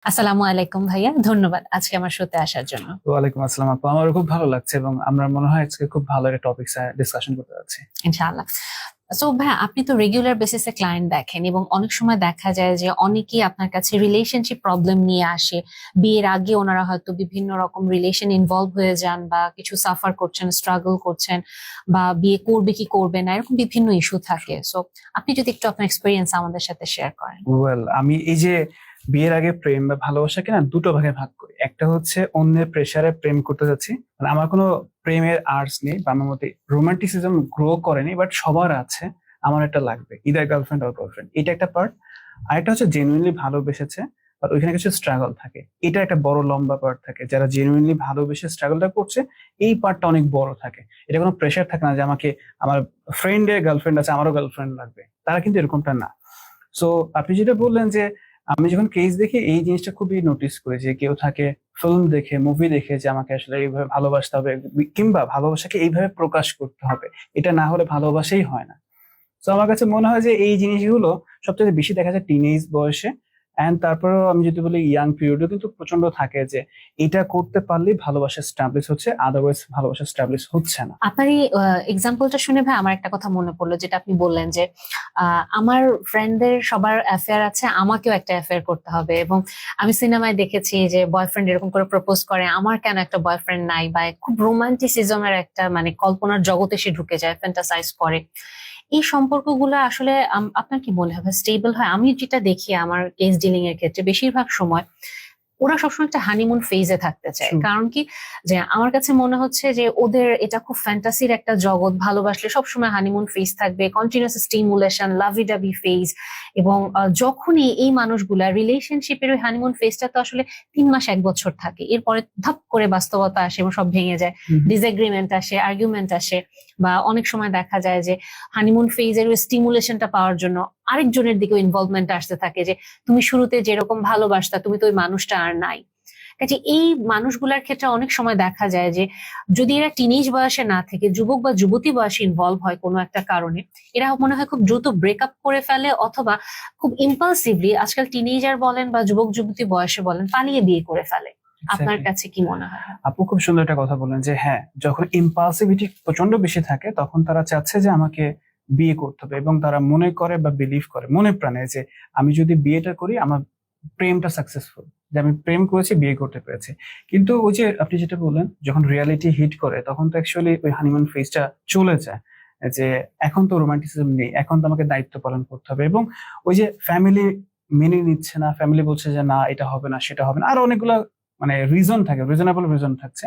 আসসালামু আলাইকুম ভাইয়া, ধন্যবাদ আজকে আমার শোতে আসার জন্য। ওয়ালাইকুম আসসালাম আপু, আমারও খুব ভালো লাগছে এবং আমরা মনে হয় আজকে খুব ভালো একটা টপিক ডিসকাশন করতে যাচ্ছি। ইনশাআল্লাহ। সো ভাইয়া, আপনি তো রেগুলার বেসিসে ক্লায়েন্ট দেখেন এবং অনেক সময় দেখা যায় যে অনেকেই আপনার কাছে রিলেশনশিপ প্রবলেম নিয়ে আসে। বিয়ের আগে ওনারা হয়তো বিভিন্ন রকম রিলেশন ইনভলভ হয়ে যান বা কিছু সাফার করছেন, স্ট্রাগল করছেন, বা বিয়ে করবে কি করবে না, এরকম বিভিন্ন ইস্যু থাকে। সো আপনি যদি একটু আপনার এক্সপিরিয়েন্স আমাদের সাথে শেয়ার করেন। আমি এই যে বিয়ের আগে প্রেম বা ভালোবাসাকে না দুটো ভাগে ভাগ করি। একটা হচ্ছে অন্যের প্রেসারে প্রেম করতে যাচ্ছি, মানে আমার কোনো প্রেমের আর্টস নেই বা আমার মধ্যে রোমান্টিসিজম গ্রো করেনি, বাট সবার আছে, আমার একটা লাগবে, ইদার গার্লফ্রেন্ড আর গার্লফ্রেন্ড, এটা একটা পার্ট। আরেকটা হচ্ছে জেনুইনলি ভালোবেসেছে বাট ওইখানে কিছু স্ট্রাগল থাকে, এটা একটা বড় লম্বা পার্ট থাকে। যারা জেনুইনলি ভালোবেসে স্ট্রাগলটা করছে, এই পার্টটা অনেক বড় থাকে। এটা কোনো প্রেশার থাকে না যে আমাকে আমার ফ্রেন্ডের গার্লফ্রেন্ড আছে আমারও গার্লফ্রেন্ড লাগবে, তারা কিন্তু এরকমটা না। সো আপনি যেটা বললেন যে আমি যখন কেস দেখি এই জিনিসটা খুবই নোটিস করি যে কেউ থাকে ফিল্ম দেখে, মুভি দেখে যে আমাকে আসলে এইভাবে ভালোবাসতে হবে কিংবা ভালোবাসাকে এইভাবে প্রকাশ করতে হবে, এটা না হলে ভালোবাসাই হয় না। তো আমার কাছে মনে হয় যে এই জিনিসগুলো সবচেয়ে বেশি দেখা যায় টিনেজ বয়সে। এন্ড তারপরেও আমি যদি বলি ইয়াং পিরিয়ডও কিন্তু প্রচন্ড থাকে যে এটা করতে পারলেই ভালোবাসা স্টাবলিশ হচ্ছে, আদারওয়াইজ ভালোবাসা স্টাবলিশ হচ্ছে না। আপনার এই এক্সাম্পলটা শুনে ভাই আমার একটা কথা মনে পড়লো, যেটা আপনি বললেন যে আমার ফ্রেন্ডদের সবার অ্যাফেয়ার আছে, আমাকেও একটা অ্যাফেয়ার করতে হবে। এবং আমি সিনেমায় দেখেছি যে বয়ফ্রেন্ড এরকম করে প্রপোজ করে, আমার কেন একটা বয়ফ্রেন্ড নাই, বা খুব রোমান্টিসিজমের একটা মানে কল্পনার জগতে সে ঢুকে যায়, ফ্যান্টাসাইজ করে। এই সম্পর্কগুলো আসলে আপনার কি মনে হয় স্টেবল হয়? আমি যেটা দেখি আমার কেস ডিলিং এর ক্ষেত্রে বেশিরভাগ সময় ওরা সবসময় একটা হানিমুন ফেজে থাকতে চায়। True. কারণ কি, যে আমার কাছে মনে হচ্ছে যে ওদের এটা খুব ফ্যান্টাসির একটা জগৎ, ভালোবাসলে সবসময় হানিমুন ফেজ থাকবে, কন্টিনিউয়াস স্টিমুলেশন, লাভি ডাভি ফেজ। এবং যখনই এই মানুষগুলা রিলেশনশিপের ওই হানিমুন ফেজটা তো আসলে 3 মাস 1 বছর থাকে, এরপরে ধাপ করে বাস্তবতা আসে এবং সব ভেঙে যায়। হুম। ডিসএগ্রিমেন্ট আসে, আর্গুমেন্ট আসে, বা অনেক সময় দেখা যায় যে হানিমুন ফেজের ওই স্টিমুলেশনটা পাওয়ার জন্য আরেকজনের দিকে ইনভলভমেন্ট আসতে থাকে, যে তুমি শুরুতে যেরকম ভালোবাসতা, তুমি তো ওই মানুষটা আর নাই। কাজে এই মানুষগুলোর ক্ষেত্রে অনেক সময় দেখা যায় যে যদি এরা টিনেজ বয়সে না থেকে যুবক বা যুবতী বয়সে ইনভলভ হয় কোনো একটা কারণে, এরা মনে হয় খুব দ্রুত ব্রেকআপ করে ফেলে, অথবা খুব ইম্পালসিভলি, আজকাল টিনেজার বলেন বা যুবক যুবতী বয়সে বলেন, পালিয়ে বিয়ে করে ফেলে। আপনার এক্স্যাক্টলি। কাছে কি মনে হয়? আপু খুব সুন্দর একটা কথা বললেন যে হ্যাঁ, যখন ইম্পালসিভিটি প্রচন্ড বেশি থাকে তখন তারা চাচ্ছে যে আমাকে বিয়ে করতে হবে, এবং তারা মনে করে বা বিলিভ করে মনে প্রাণে যে আমি যদি বিয়েটা করি আমার প্রেমটা সাকসেসফুল, যে আমি প্রেম করেছি, বিয়ে করতে পেরেছি। কিন্তু ওই যে আপনি যেটা বললেন, যখন রিয়ালিটি হিট করে তখন তো অ্যাকচুয়ালি ওই হানিমুন ফেজটা চলে যায়, যে এখন তো রোমান্টিসিজম নেই, এখন তো আমাকে দায়িত্ব পালন করতে হবে। এবং ওই যে ফ্যামিলি মেনে নিচ্ছে না, ফ্যামিলি বলছে যে না এটা হবে না, সেটা হবে না, আর অনেকগুলো মানে রিজন থাকে, রিজনেবল রিজন থাকছে,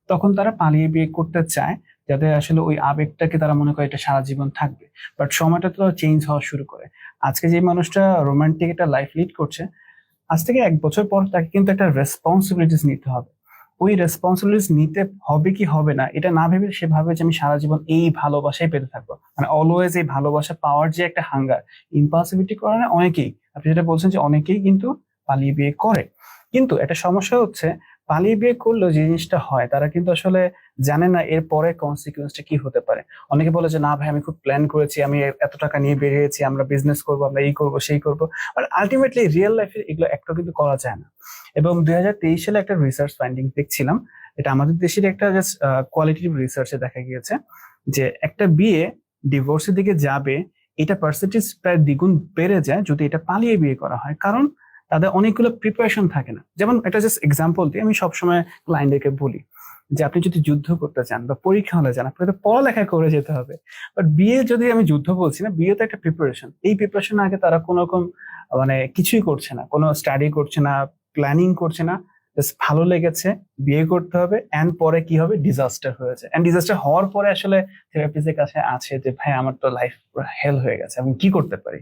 তখন তারা পালিয়ে বিয়ে করতে চায়, যাতে আসলে ওই আবেগটাকে তারা মনে করে এটা সারা জীবন থাকবে। বাট সময়টা তো চেঞ্জ হওয়া শুরু করে। আজকে যে মানুষটা রোমান্টিক একটা লাইফ লিড করছে, আজ থেকে 1 বছর পর তাকে কিন্তু একটা রেসপন্সিবিলিটিস নিতে হবে। ওই রেসপন্সিবিলিটিস নিতে হবে কি হবে না এটা না ভেবে সে ভাবে যে আমি সারা জীবন এই ভালোবাসাই পেতে থাকবো, মানে অলওয়েজ এই ভালোবাসা পাওয়ার যে একটা হাঙ্গার, ইম্পালসিভিটি করে না অনেকেই, আপনি যেটা বলছেন যে অনেকেই কিন্তু পালিয়ে বিয়ে করে। কিন্তু একটা সমস্যা হচ্ছে, পালিয়ে বিয়ে করলেও যে জিনিসটা হয় তারা কিন্তু আসলে জানে না এর পরে কনসিকুয়েন্সটা কি হতে পারে। অনেকে বলে যে না ভাই আমি খুব প্ল্যান করেছি, আমি এত টাকা নিয়ে বেরিয়েছি, আমরা বিজনেস করবো, আমরা এই করবো সেই করবো, বাট আলটিমেটলি রিয়েল লাইফে এগুলো একটা কিন্তু করা যায় না। এবং 2023 সালে একটা রিসার্চ ফাইন্ডিং দেখছিলাম, এটা আমাদের দেশের একটা জাস্ট কোয়ালিটিভ রিসার্চে দেখা গিয়েছে যে একটা বিয়ে ডিভোর্সের দিকে যাবে, এটা পার্সেন্টেজ প্রায় দ্বিগুণ বেড়ে যায় যদি এটা পালিয়ে বিয়ে করা হয়। কারণ তাদের অনেকগুলো প্রিপারেশন থাকে না। যেমন একটা জাস্ট এক্সাম্পল দিই, আমি সবসময় ক্লায়েন্টদেরকে বলি যে আপনি যদি যুদ্ধ করতে চান বা পরীক্ষা হলে যান, আপনাকে তো পড়ালেখা করে যেতে হবে। বাট বিয়ে, যদি আমি যুদ্ধ বলছি না, বিয়ে তো একটা প্রিপারেশন, এই প্রিপারেশন আগে তারা কোনো রকম মানে কিছুই করছে না, কোনো স্টাডি করছে না, প্ল্যানিং করছে না, জাস্ট ভালো লেগেছে, বিয়ে করতে হবে, এন্ড পরে কি হবে, ডিজাস্টার হয়েছে। এন্ড ডিজাস্টার হওয়ার পরে আসলে থেরাপিস্টের কাছে আছে যে ভাই আমার তো লাইফ হেল হয়ে গেছে, এবং কি করতে পারি।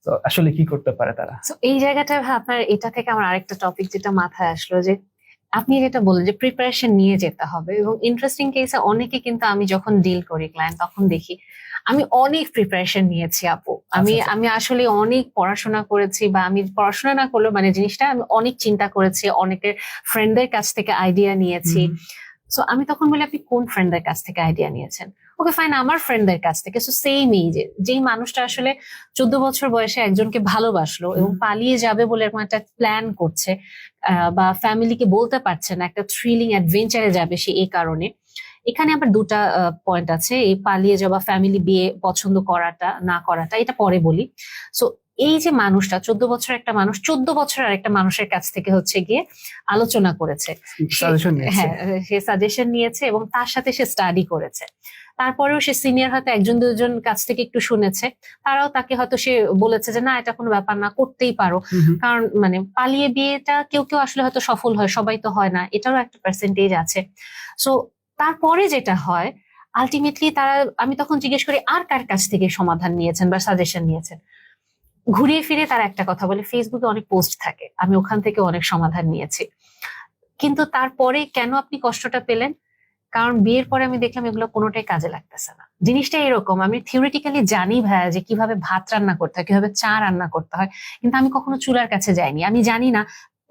তো আসলে কি করতে পারে তারা? তো এই জায়গাটায় ভাই আপনার এটা থেকে আমার আরেকটা টপিক যেটা মাথায় আসলো, যে আপনি যেটা বললেন যে প্রিপারেশন নিয়ে যেতে হবে, এবং ইন্টারেস্টিং কেসে অনেকে কিন্তু আমি যখন ডিল করি ক্লায়েন্ট তখন দেখি আমি অনেক প্রিপারেশন নিয়েছি আপু। আমি আচ্ছা আচ্ছা। আমি আসলে অনেক পড়াশোনা করেছি, বা আমি পড়াশোনা না করলেও মানে জিনিসটা আমি অনেক চিন্তা করেছি, অনেকের ফ্রেন্ডদের কাছ থেকে আইডিয়া নিয়েছি। হুম। সো আমি তখন বলি, আপনি কোন ফ্রেন্ডদের কাছ থেকে আইডিয়া নিয়েছেন? ওকে ফাইন, আমার ফ্রেন্ডদের কাছ থেকে। সো সেম এইজে যেই মানুষটা আসলে 14 বছর বয়সে একজনকে ভালোবাসলো এবং পালিয়ে যাবে বলে এরকম একটা প্ল্যান করছে, বা ফ্যামিলিকে বলতে পারছে না, একটা থ্রিলিং অ্যাডভেঞ্চারে যাবে সে এই কারণে। এখানে আবার দুটা পয়েন্ট আছে, এই পালিয়ে যাওয়া, ফ্যামিলি বিয়ে পছন্দ করাটা না করাটা, এটা পরে বলি। সো এই যে মানুষটা 14 বছর, একটা মানুষ 14 বছর আর একটা মানুষের কাছ থেকে হচ্ছে গিয়ে আলোচনা করেছে, সাজেশন নিয়েছে। হ্যাঁ সে সাজেশন নিয়েছে এবং তার সাথে সে স্টাডি করেছে। তারপরেও সে সিনিয়র হয়তো একজন দুজন কাছ থেকে একটু শুনেছে, তারাও তাকে হয়তো সে বলেছে যে না এটা কোনো ব্যাপার না, করতেই পারো। কারণ মানে পালিয়ে বিয়েটা কেউ কেউ আসলে হয়তো সফল হয়, সবাই তো হয় না, এটারও একটা পার্সেন্টেজ আছে। সো তারপরে যেটা হয় আলটিমেটলি তারা, আমি তখন জিজ্ঞেস করি আর কার কাছ থেকে সমাধান নিয়েছেন বা সাজেশন নিয়েছেন, ঘুরিয়ে ফিরে তারা একটা কথা বলে ফেসবুকে অনেক পোস্ট থাকে, আমি ওখান থেকে অনেক সমাধান নিয়েছি। কিন্তু তারপরে কেন আপনি কষ্টটা পেলেন? কারণ বিয়ের পরে আমি দেখলাম এগুলো কোনোটাই কাজে লাগতেছে না। জিনিসটা এরকম, আমি থিওরিটিক্যালি জানি ভাইয়া যে কিভাবে ভাত রান্না করতে হয়, কিভাবে চা রান্না করতে হয়, কিন্তু আমি কখনো চুলার কাছে যাইনি। আমি জানি না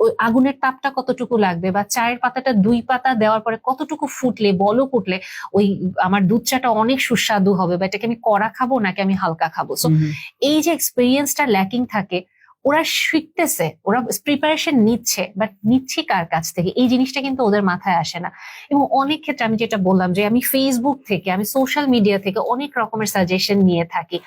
ওই আগুনের তাপটা কতটুকু লাগবে, বা চায়ের পাতাটা 2 পাতা দেওয়ার পরে কতটুকু ফুটলে, বলক উঠলে ওই আমার দুধ চাটা অনেক সুস্বাদু হবে, বা এটাকে আমি কড়া খাবো নাকি আমি হালকা খাবো। সো এই যে এক্সপিরিয়েন্সটা ল্যাকিং থাকে, ওরা শিখতেছে, ওরা প্রিপারেশন নিচ্ছে, বাট নিচ্ছে কার কাছ থেকে, এই জিনিসটা কিন্তু ওদের মাথায় আসে না। এবং অনেক ক্ষেত্রে আমি যেটা বললাম যে আমি ফেসবুক থেকে, আমি সোশ্যাল মিডিয়া থেকে অনেক রকমের সাজেশন নিয়ে থাকি,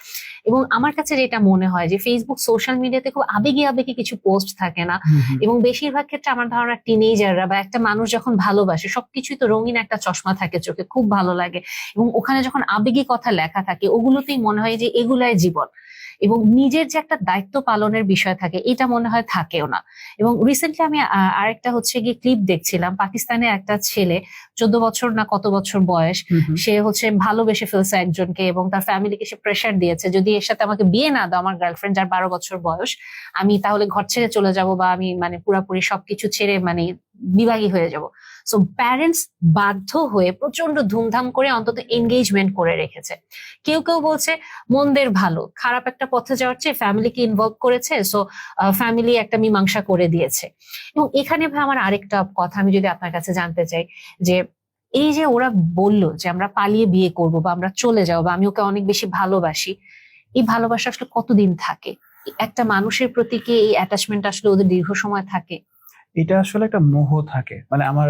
এবং আমার কাছে যেটা মনে হয় যে ফেসবুক সোশ্যাল মিডিয়াতে খুব আবেগে আবেগে কিছু পোস্ট থাকে না, এবং বেশিরভাগ ক্ষেত্রে আমার ধারণা টিনেজাররা বা একটা মানুষ যখন ভালোবাসে, সবকিছুই তো রঙিন একটা চশমা থাকে চোখে, খুব ভালো লাগে, এবং ওখানে যখন আবেগী কথা লেখা থাকে ওগুলোতেই মনে হয় যে এগুলাই জীবন, এবং নিজের যে একটা দায়িত্ব পালনের বিষয় থাকে এটা মনে হয় থাকেও না। এবং রিসেন্টলি আমি আরেকটা হচ্ছে গিয়ে ক্লিপ দেখছিলাম, পাকিস্তানে একটা ছেলে 14 বছর না কত বছর বয়স, সে হচ্ছে ভালোবেসে ফেলছে একজনকে, এবং তার ফ্যামিলিকে সে প্রেশার দিয়েছে যদি এর সাথে আমাকে বিয়ে না দাও, আমার গার্লফ্রেন্ড যার 12 বছর বয়স, আমি তাহলে ঘর ছেড়ে চলে যাব, বা আমি মানে পুরাপুরি সবকিছু ছেড়ে মানে বিবাহী হয়ে যাব। সো প্যারেন্টস বাধ্য হয়ে প্রচন্ড ধুমধাম করে অন্তত এনগেজমেন্ট করে রেখেছে। কেউ কেউ বলছে মন্দের ভালো, খারাপ একটা পথে যাওয়ার চেয়ে ফ্যামিলিকে ইনভলভ করেছে, সো ফ্যামিলি একটা মীমাংসা করে দিয়েছে। এবং এখানে ভাই আমার আরেকটা কথা আমি যদি আপনার কাছে জানতে চাই, যে এই যে ওরা বললো যে আমরা পালিয়ে বিয়ে করব বা আমরা চলে যাবো বা আমি ওকে অনেক বেশি ভালোবাসি, এই ভালোবাসা আসলে কতদিন থাকে? একটা মানুষের প্রতি কি এই অ্যাটাচমেন্ট আসলে ওদের দীর্ঘ সময় থাকে? এটা আসলে একটা মোহ থাকে, মানে আমার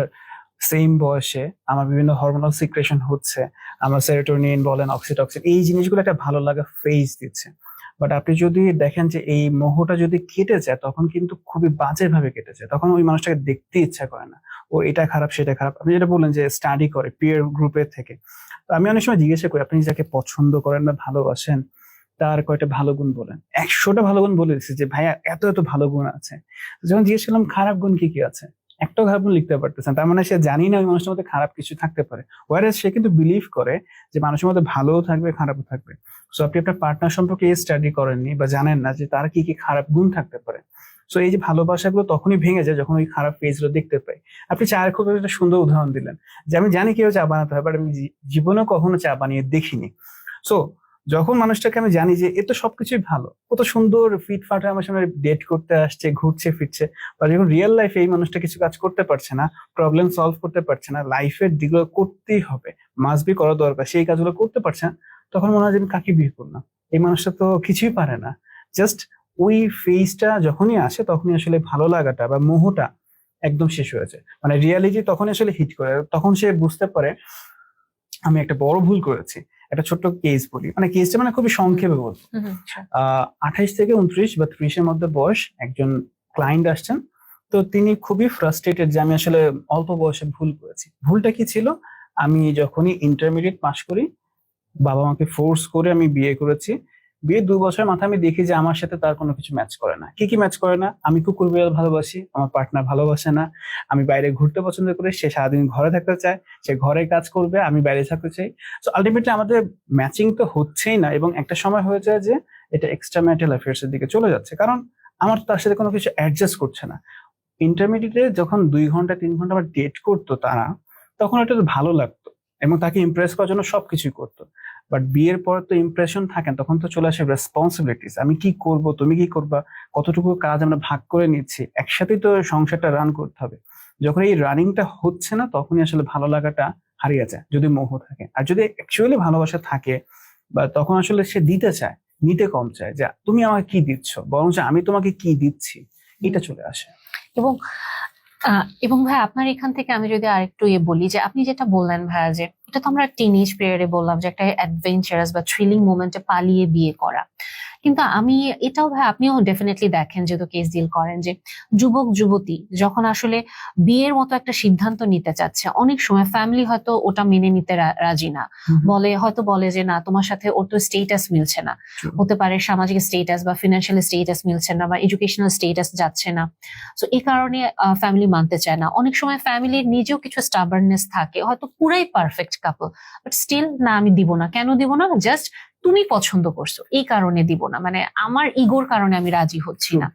সেম বয়সে আমার বিভিন্ন হরমোনাল সিক্রেশন হচ্ছে, আমার সেরোটোনিন বলেন, অক্সিটক্সিন, এই জিনিসগুলো একটা ভালো লাগা ফেজ দিচ্ছে। বাট আপনি যদি দেখেন যে এই মোহটা যদি কেটে যায় তখন কিন্তু খুবই বাজে ভাবে কেটে যায়, তখন ওই মানুষটাকে দেখতে ইচ্ছা করে না, ও এটা খারাপ সেটা খারাপ। আপনি যেটা বললেন যে স্টাডি করে পিয়ার গ্রুপের থেকে, তো আমি অনেক সময় জিজ্ঞাসা করি আপনি যাকে পছন্দ করেন বা ভালোবাসেন তার কয়টা ভালো গুণ বলেন, 100টা ভালো গুণ বলে দিচ্ছে যে ভাইয়া এত এত ভালো গুণ আছে। যখন জিজ্ঞেস করলাম খারাপ গুণ কি কি আছে, একটাও খারাপ গুণ লিখতে পারতেছেন, তার মানে সে জানি না ওই মানুষের মধ্যে খারাপ কিছু থাকতে পারে, ওয়ারেস সে কিন্তু বিলিভ করে যে মানুষের মধ্যে ভালোও থাকবে খারাপও থাকবে। সো আপনি আপনার পার্টনার সম্পর্কে স্টাডি করেননি বা জানেন না যে তার কি কি খারাপ গুণ থাকতে পারে। সো এই যে ভালোবাসাগুলো তখনই ভেঙে যায় যখন ওই খারাপ ফেজ গুলো দেখতে পাই। আপনি চায়ের খুব একটা সুন্দর উদাহরণ দিলেন, যে আমি জানি কেউ চা বানাতে হয় বাট আমি জীবনেও কখনো চা বানিয়ে দেখিনি। সো যখন মানুষটাকে আমি জানি যে এ তো সবকিছুই ভালো, কত সুন্দর ফিটফাট আমার সামনে ডেট করতে আসছে, ঘুরছে ফিরছে, বা যখন রিয়েল লাইফে এই মানুষটা কিছু কাজ করতে পারছে না, প্রবলেম সলভ করতে পারছে না, লাইফের দিকগুলো করতেই হবে, মাস্ট বি করা দরকার, সেই কাজগুলো করতে পারছে না, তখন মনে হয় যে আমি কাকে বিয়ে করলাম, এই মানুষটা তো কিছুই পারে না। জাস্ট ওই ফেজটা যখনই আসে তখনই আসলে ভালো লাগাটা বা মোহটা একদম শেষ হয়েছে, মানে রিয়ালিটি তখন আসলে হিট করে, তখন সে বুঝতে পারে আমি একটা বড় ভুল করেছি। একটা ছোট্ট কেস বলি, মানে কেসটা মানে খুবই সংক্ষেপে বলবো। 28 থেকে 29 বা 30-এর মধ্যে বয়স, একজন ক্লায়েন্ট আসছেন, তো তিনি খুবই ফ্রাস্ট্রেটেড যে আমি আসলে অল্প বয়সে ভুল করেছি। ভুলটা কি ছিল, আমি যখনই ইন্টারমিডিয়েট পাশ করি বাবা মাকে ফোর্স করে আমি বিয়ে করেছি। বিয়ে 2 বছরের মাথায় আমি দেখি যে আমার সাথে তার কোনো কিছু ম্যাচ করে না। কি কি ম্যাচ করে না? আমি কুকুর বিড়াল ভালোবাসি, আমার পার্টনার ভালোবাসে না। আমি বাইরে ঘুরতে পছন্দ করি, সে সারাদিন ঘরে থাকতে চায়, সে ঘরে কাজ করবে, আমি বাইরে থাকতে চাই। তো আলটিমেটলি আমাদের ম্যাচিং তো হচ্ছেই না, এবং একটা সময় হয়ে যায় যে এটা এক্সট্রা ম্যারিটাল অ্যাফেয়ার্স এর দিকে চলে যাচ্ছে, কারণ আমার তার সাথে কোনো কিছু অ্যাডজাস্ট করছে না। ইন্টারমিডিয়েটে যখন 2 ঘন্টা 3 ঘন্টা আবার ডেট করতো তারা, তখন এটা ভালো লাগতো এবং তাকে ইমপ্রেস করার জন্য সবকিছুই করতো। বাট বিয়ের পর তো ইমপ্রেশন থাকেন, তখন তো চলে আসে রেসপন্সিবিলিটিস, আমি কি করব, তুমি কি করবা, কতটুকু কাজ আমরা ভাগ করে নিচ্ছি, একসাথেই তো সংসারটা রান করতে হবে। যখন এই রানিংটা হচ্ছে না তখনই আসলে ভালো লাগাটা হারিয়ে যায় যদি মোহ থাকে। আর যদি অ্যাকচুয়ালি ভালোবাসা থাকে বা তখন আসলে সে দিতে চায়, নিতে কম চায়, যে তুমি আমাকে কি দিচ্ছ, বরঞ্চ আমি তোমাকে কি দিচ্ছি, এটা চলে আসে। এবং এবং ভাই আপনার এখান থেকে আমি যদি আরেকটু বলি যে আপনি যেটা বললেন ভাইয়া, যে এটা তো আমরা টিনেজ পিরিয়ডে বললাম যে একটা অ্যাডভেঞ্চারাস বা থ্রিলিং মোমেন্টে পালিয়ে বিয়ে করা, কিন্তু আমি এটাও ভাই আপনিও ডেফিনেটলি দেখেন যেহেতু কেস ডিল করেন, যে যুবক যুবতী যখন আসলে বিয়ের মতো একটা সিদ্ধান্ত নিতে চাচ্ছে, অনেক সময় ফ্যামিলি হয়তো ওটা মেনে নিতে রাজি না, বলে যে না তোমার সাথে ওর তো স্টেটাস মিলছে না, হতে পারে সামাজিক স্টেটাস বা ফিনান্সিয়াল স্টেটাস মিলছে না বা এডুকেশনাল স্টেটাস যাচ্ছে না, তো এই কারণে ফ্যামিলি মানতে চায় না। অনেক সময় ফ্যামিলির নিজেও কিছু স্টাবার্ননেস থাকে, হয়তো পুরাই পারফেক্ট কাপল, বাট স্টিল না আমি দিব না। কেন দিব না? জাস্ট তুমি পছন্দ করছো এই কারণে দিব না, মানে আমার ইগোর কারণে আমি রাজি হচ্ছি না।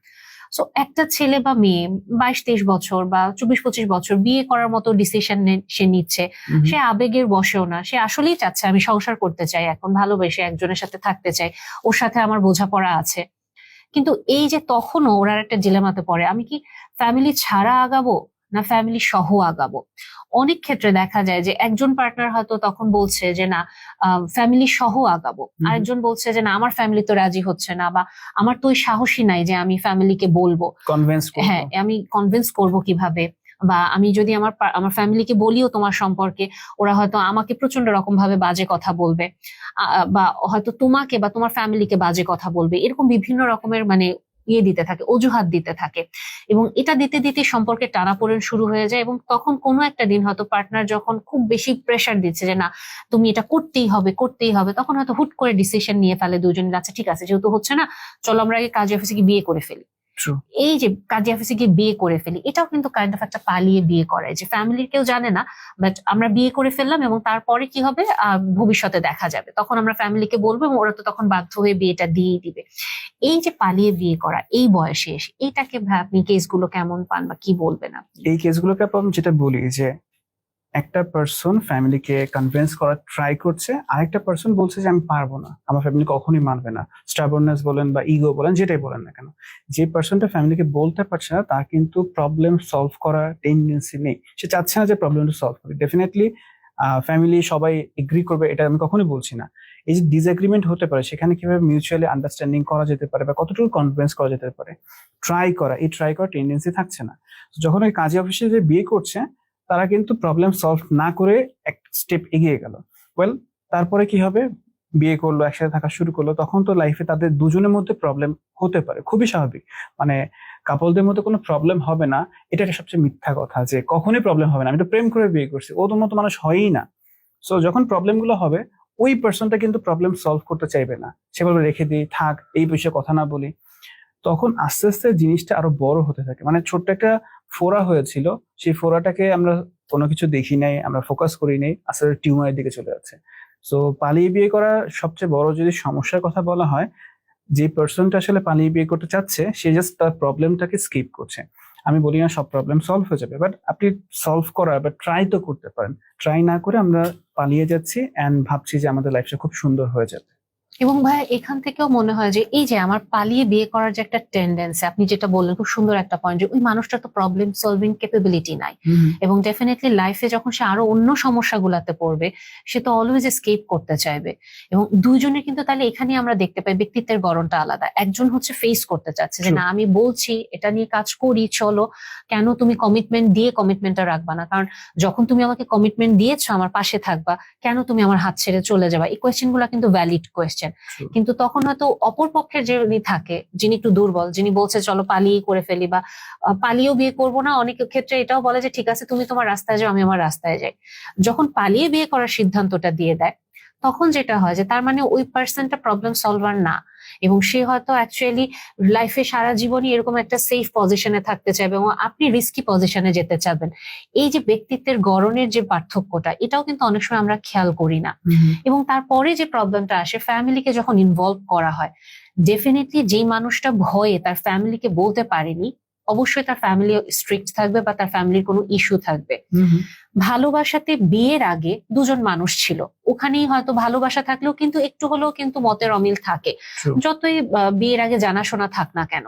সো একটা ছেলে বা মেয়ে 22-23 বছর বা 24-25 বছর বিয়ে করার মতো ডিসিশন সে নিচ্ছে, সে আবেগের বশেও না, সে আসলেই চাচ্ছে আমি সংসার করতে চাই, এখন ভালোবেসে একজনের সাথে থাকতে চাই, ওর সাথে আমার বোঝাপড়া আছে। কিন্তু এই যে তখনও ওরা একটা ডিলেমাতে পড়ে, আমি কি ফ্যামিলি ছাড়া আগাবো না ফ্যামিলি সহ আগাবো। অনেক ক্ষেত্রে দেখা যায় যে একজন পার্টনার হয়তো তখন বলছে যে না ফ্যামিলি সহ আগাবো, আরেকজন বলছে যে না আমার ফ্যামিলি তো রাজি হচ্ছে না, বা আমার তো ওই সাহসী নাই যে আমি ফ্যামিলিকে বলবো, হ্যাঁ আমি কনভিন্স করব কিভাবে, বা আমি যদি আমার ফ্যামিলিকে বলিও তোমার সম্পর্কে, ওরা হয়তো আমাকে প্রচন্ড রকম ভাবে বাজে কথা বলবে, বা হয়তো তোমাকে বা তোমার ফ্যামিলিকে বাজে কথা বলবে, এরকম বিভিন্ন রকমের মানে দিতে থাকে, অজুহাত দিতে থাকে, এবং এটা দিতে দিতে সম্পর্কে টানাপোড়েন শুরু হয়ে যায়। এবং তখন কোনো একটা দিন হয়তো পার্টনার যখন খুব বেশি প্রেশার দিচ্ছে যে না তুমি এটা করতেই হবে করতেই হবে, তখন হয়তো হুট করে ডিসিশন নিয়ে ফেলে দুজনে, আচ্ছা ঠিক আছে যেহেতু হচ্ছে না চলো আমরা আগে কাজী অফিসে গিয়ে বিয়ে করে ফেলি। এই যে কাজী অফিসে গিয়ে বিয়ে করে ফেলি, এটাও কিন্তু কাইন্ড অফ একটা পালিয়ে বিয়ে করে, যে ফ্যামিলির কেউ জানে না, বাট আমরা বিয়ে করে ফেললাম এবং তারপরে কি হবে ভবিষ্যতে দেখা যাবে, তখন আমরা ফ্যামিলিকে বলবো এবং ওরা তো তখন বাধ্য হয়ে বিয়েটা দিয়ে দিবে। এই যে পালিয়ে বিয়ে করা এই বয়সে এসে, এটাকে আপনি কেসগুলো কেমন পান বা কি বলবেন আপনি? এই কেসগুলোকে আমি যেটা বলি যে একটা পার্সন ফ্যামিলিকে কনভিন্স করার ট্রাই করছে, আরেকটা পার্সন বলছে যে আমি পারবো না, আমার ফ্যামিলি কখনোই মানবে না, স্টাবর্ননেস বলেন বা ইগো বলেন, যেটাই বলেন না কেন, যে পার্সনটা ফ্যামিলিকে বলতে পারছে না তার কিন্তু প্রবলেম সলভ করার টেন্ডেন্সি নেই, সে চাচ্ছে না যে প্রবলেমটা সলভ করে। ডেফিনেটলি ফ্যামিলি সবাই এগ্রি করবে এটা আমি কখনোই বলছি না। এই যে ডিসএগ্রিমেন্ট হতে পারে সেখানে কিভাবে মিউচুয়ালি আন্ডারস্ট্যান্ডিং করা যেতে পারে বা কতটুকু কনভিন্স করা যেতে পারে, ট্রাই করার টেন্ডেন্সি থাকছে না। যখন ওই কাজী অফিসে যে বিয়ে করছে তারা কিন্তু প্রবলেম সলভ না করে এক স্টেপ এগিয়ে গেল। ওয়েল, তারপরে কি হবে, বিয়ে করলো, একসাথে থাকা শুরু করলো, তখন তো লাইফে তাদের দুজনের মধ্যে প্রবলেম হতে পারে, খুবই স্বাভাবিক। মানে কাপলদের মধ্যে কোনো প্রবলেম হবে না, এটা একটা সবচেয়ে মিথ্যা কথা, যে কখনোই প্রবলেম হবে না, আমি তো প্রেম করে বিয়ে করছি, ও তোর মতো মানুষ হয়ই না। সো যখন প্রবলেম গুলো হবে ওই পার্সনটা কিন্তু প্রবলেম সলভ করতে চাইবে না, সে বলবে রেখে দিই, থাক, এই বিষয়ে কথা না বলি। তখন আস্তে আস্তে জিনিসটা আরো বড় হতে থাকে। মানে ছোট্ট একটা ফোড়া হয়েছিল, সেই ফোড়াটাকে আমরা কোনো কিছু দেখি নাই, আমরা ফোকাস করি নাই, আস্তে আস্তে টিউমারের দিকে চলে যাচ্ছে। সো পালিয়ে বিয়ে করা সবচেয়ে বড় যদি সমস্যার কথা বলা হয়, যে পার্সনটা আসলে পালিয়ে বিয়ে করতে চাচ্ছে সে জাস্ট তার প্রবলেমটাকে স্কিপ করছে। আমি বলি না সব প্রবলেম সলভ হয়ে যাবে, বাট আপনি সলভ করার বা ট্রাই তো করতে পারেন। ট্রাই না করে আমরা পালিয়ে যাচ্ছি এন্ড ভাবছি যে আমাদের লাইফটা খুব সুন্দর হয়ে যাবে। এবং ভাইয়া এখান থেকেও মনে হয় যে এই যে আমার পালিয়ে বিয়ে করার যে একটা টেন্ডেন্সি, আপনি যেটা বললেন খুব সুন্দর একটা পয়েন্ট, যে ওই মানুষটা তো প্রবলেম সলভিং ক্যাপাবিলিটি নাই, এবং ডেফিনেটলি লাইফে যখন সে আরো অন্য সমস্যাগুলোতে পড়বে সে তো অলওয়েজ এসকেপ করতে চাইবে। এবং দুইজনের কিন্তু তাহলে এখানে আমরা দেখতে পাই ব্যক্তিত্বের গড়নটা আলাদা। একজন হচ্ছে ফেস করতে চাচ্ছে যে না আমি বলছি এটা নিয়ে কাজ করি চলো, কেন তুমি কমিটমেন্ট দিয়ে কমিটমেন্টটা রাখবা না, কারণ যখন তুমি আমাকে কমিটমেন্ট দিয়েছো আমার পাশে থাকবা, কেন তুমি আমার হাত ছেড়ে চলে যাবা, এই কোয়েশ্চেন গুলা কিন্তু ভ্যালিড কোয়েশ্চেন। কিন্তু তখন হয়তো অপর পক্ষের যিনি থাকে, যিনি একটু দুর্বল, যিনি বলছে চলো পালিয়ে করে ফেলি বা পালিয়েও বিয়ে করবো না, অনেক ক্ষেত্রে এটাও বলে যে ঠিক আছে তুমি তোমার রাস্তায় যাও আমি আমার রাস্তায় যাই। যখন পালিয়ে বিয়ে করার সিদ্ধান্তটা দিয়ে দেয় তখন যেটা হয় যে তার মানে ওই পার্সনটা প্রবলেম সলভার না, এবং সে হয়তো অ্যাকচুয়ালি লাইফে সারা জীবনই এরকম একটা সেফ পজিশনে থাকতে চাইবে এবং আপনি রিস্কি পজিশনে যেতে চাবেন। এই যে ব্যক্তিত্বের গড়নের যে পার্থক্যটা, এটাও কিন্তু অনেক সময় আমরা খেয়াল করি না। এবং তারপরে যে প্রবলেমটা আসে, ফ্যামিলিকে যখন ইনভলভ করা হয়, ডেফিনেটলি যেই মানুষটা ভয়ে তার ফ্যামিলিকে বলতে পারেনি, অবশ্যই তার ফ্যামিলি স্ট্রিক্ট থাকবে বা তার ফ্যামিলির কোনো ইস্যু থাকবে। ভালোবাসাতে বিয়ের আগে দুজন মানুষ ছিল, ওখানেই হয়তো ভালোবাসা থাকলেও কিন্তু একটু হলেও কিন্তু মতের অমিল থাকে, যতই বিয়ের আগে জানাশোনা থাক না কেন।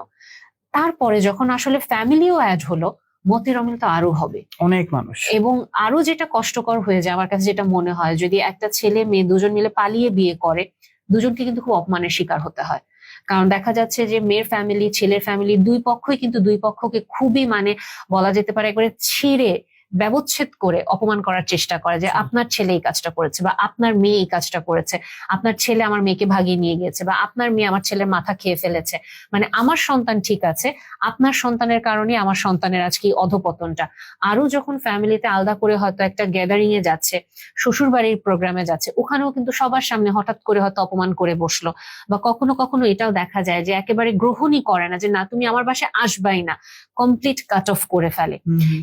তারপরে যখন আসলে ফ্যামিলিও অ্যাড হলো, মতের অমিল তো আরো হবে। অনেক মানুষ। এবং আরো যেটা কষ্টকর হয়ে যায় আমার কাছে যেটা মনে হয়, যদি একটা ছেলে মেয়ে দুজন মিলে পালিয়ে বিয়ে করে, দুজনকে কিন্তু খুব অপমানের শিকার হতে হয়। কারণ দেখা যাচ্ছে যে মেয়ের ফ্যামিলি ছেলের ফ্যামিলি দুই পক্ষই কিন্তু দুই পক্ষকে খুবই মানে বলা যেতে পারে একবারে ছিঁড়ে ব্যবচ্ছেদ করে অপমান করার চেষ্টা করে, যে আপনার ছেলে এই কাজটা করেছে, বা আপনার মেয়ে এই কাজটা করেছে, আপনার ছেলে আমার মেয়েকে ভাগিয়ে নিয়ে গিয়েছে, বা আপনার মেয়ে আমার ছেলের মাথা খেয়ে ফেলেছে। মানে আমার সন্তান ঠিক আছে, আপনার সন্তানের কারণে আমার সন্তানের আজকে এই অধপতনটা। আরো যখন ফ্যামিলিতে আলাদা করে হয়তো একটা গ্যাদারিং এ যাচ্ছে, শ্বশুর বাড়ির প্রোগ্রামে যাচ্ছে, ওখানেও কিন্তু সবার সামনে হঠাৎ করে হয়তো অপমান করে বসলো। বা কখনো কখনো এটাও দেখা যায় যে একেবারে গ্রহণই করে না, যে না তুমি আমার বাসায় আসবাই না, কমপ্লিট কাট অফ করে ফেলে।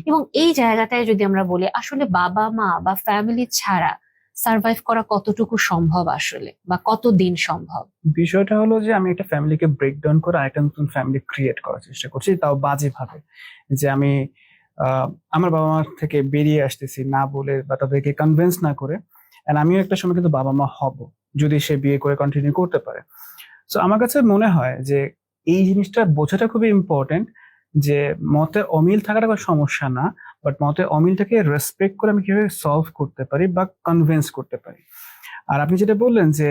এবং এই জায়গাটায় যদি আমরা বলি আসলে বাবা মা বা ফ্যামিলি ছাড়া সার্ভাইভ করা কতটুকু সম্ভব আসলে, বা কতদিন সম্ভব? বিষয়টা হলো যে আমি একটা ফ্যামিলিকে ব্রেকডাউন করে আরেকটা নতুন ফ্যামিলি ক্রিয়েট করার চেষ্টা করছি, তাও বাজে ভাবে। যে আমি আমার বাবা মার থেকে বেরিয়ে আসতেছি না বলে বা তাদেরকে কনভিন্স না করে, এন্ড আমিও একটা সময় কিন্তু বাবা মা হব যদি সে বিয়ে করে কন্টিনিউ করতে পারে। সো আমার কাছে মনে হয় যে এই জিনিসটা বোঝাটা খুবই ইম্পর্টেন্ট, যে মতে অমিল থাকাটা কোনো সমস্যা না, বাট মতে অমিলটাকে রেসপেক্ট করে আমি কিভাবে সলভ করতে পারি বা কনভিন্স করতে পারি। আর আপনি যেটা বললেন যে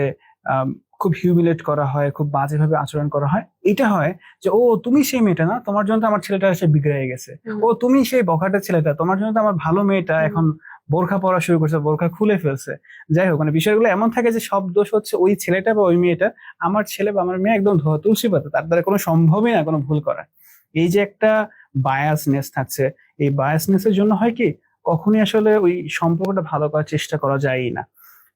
আম, খুব হিউমিলেট করা হয়, খুব বাজেভাবে আচরণ করা হয়, এটা হয় যে ও তুমি সেই মেয়েটা না, তোমার জন্য তো আমার ছেলেটা এসে বিগড়ে গেছে। ও তুমি সেই বখাটে ছেলেটা, তোমার জন্য তো আমার ভালো মেয়েটা এখন বোরখা পরা শুরু করছে, বোরখা খুলে ফেলছে। যাই হোক, মানে বিষয়গুলো এমন থাকে যে সব দোষ হচ্ছে ওই ছেলেটা বা ওই মেয়েটা। আমার ছেলে বা আমার মেয়ে একদম ধোয়া তুলসী পাতা, তার দ্বারা কোনো সম্ভবই না কোনো ভুল করা। এই যে একটা বায়াসনেস থাকছে, এই বায়াসনেসের জন্য হয় কি কখনই আসলে ওই সম্পর্কটা ভালো করার চেষ্টা করা যায়ই না।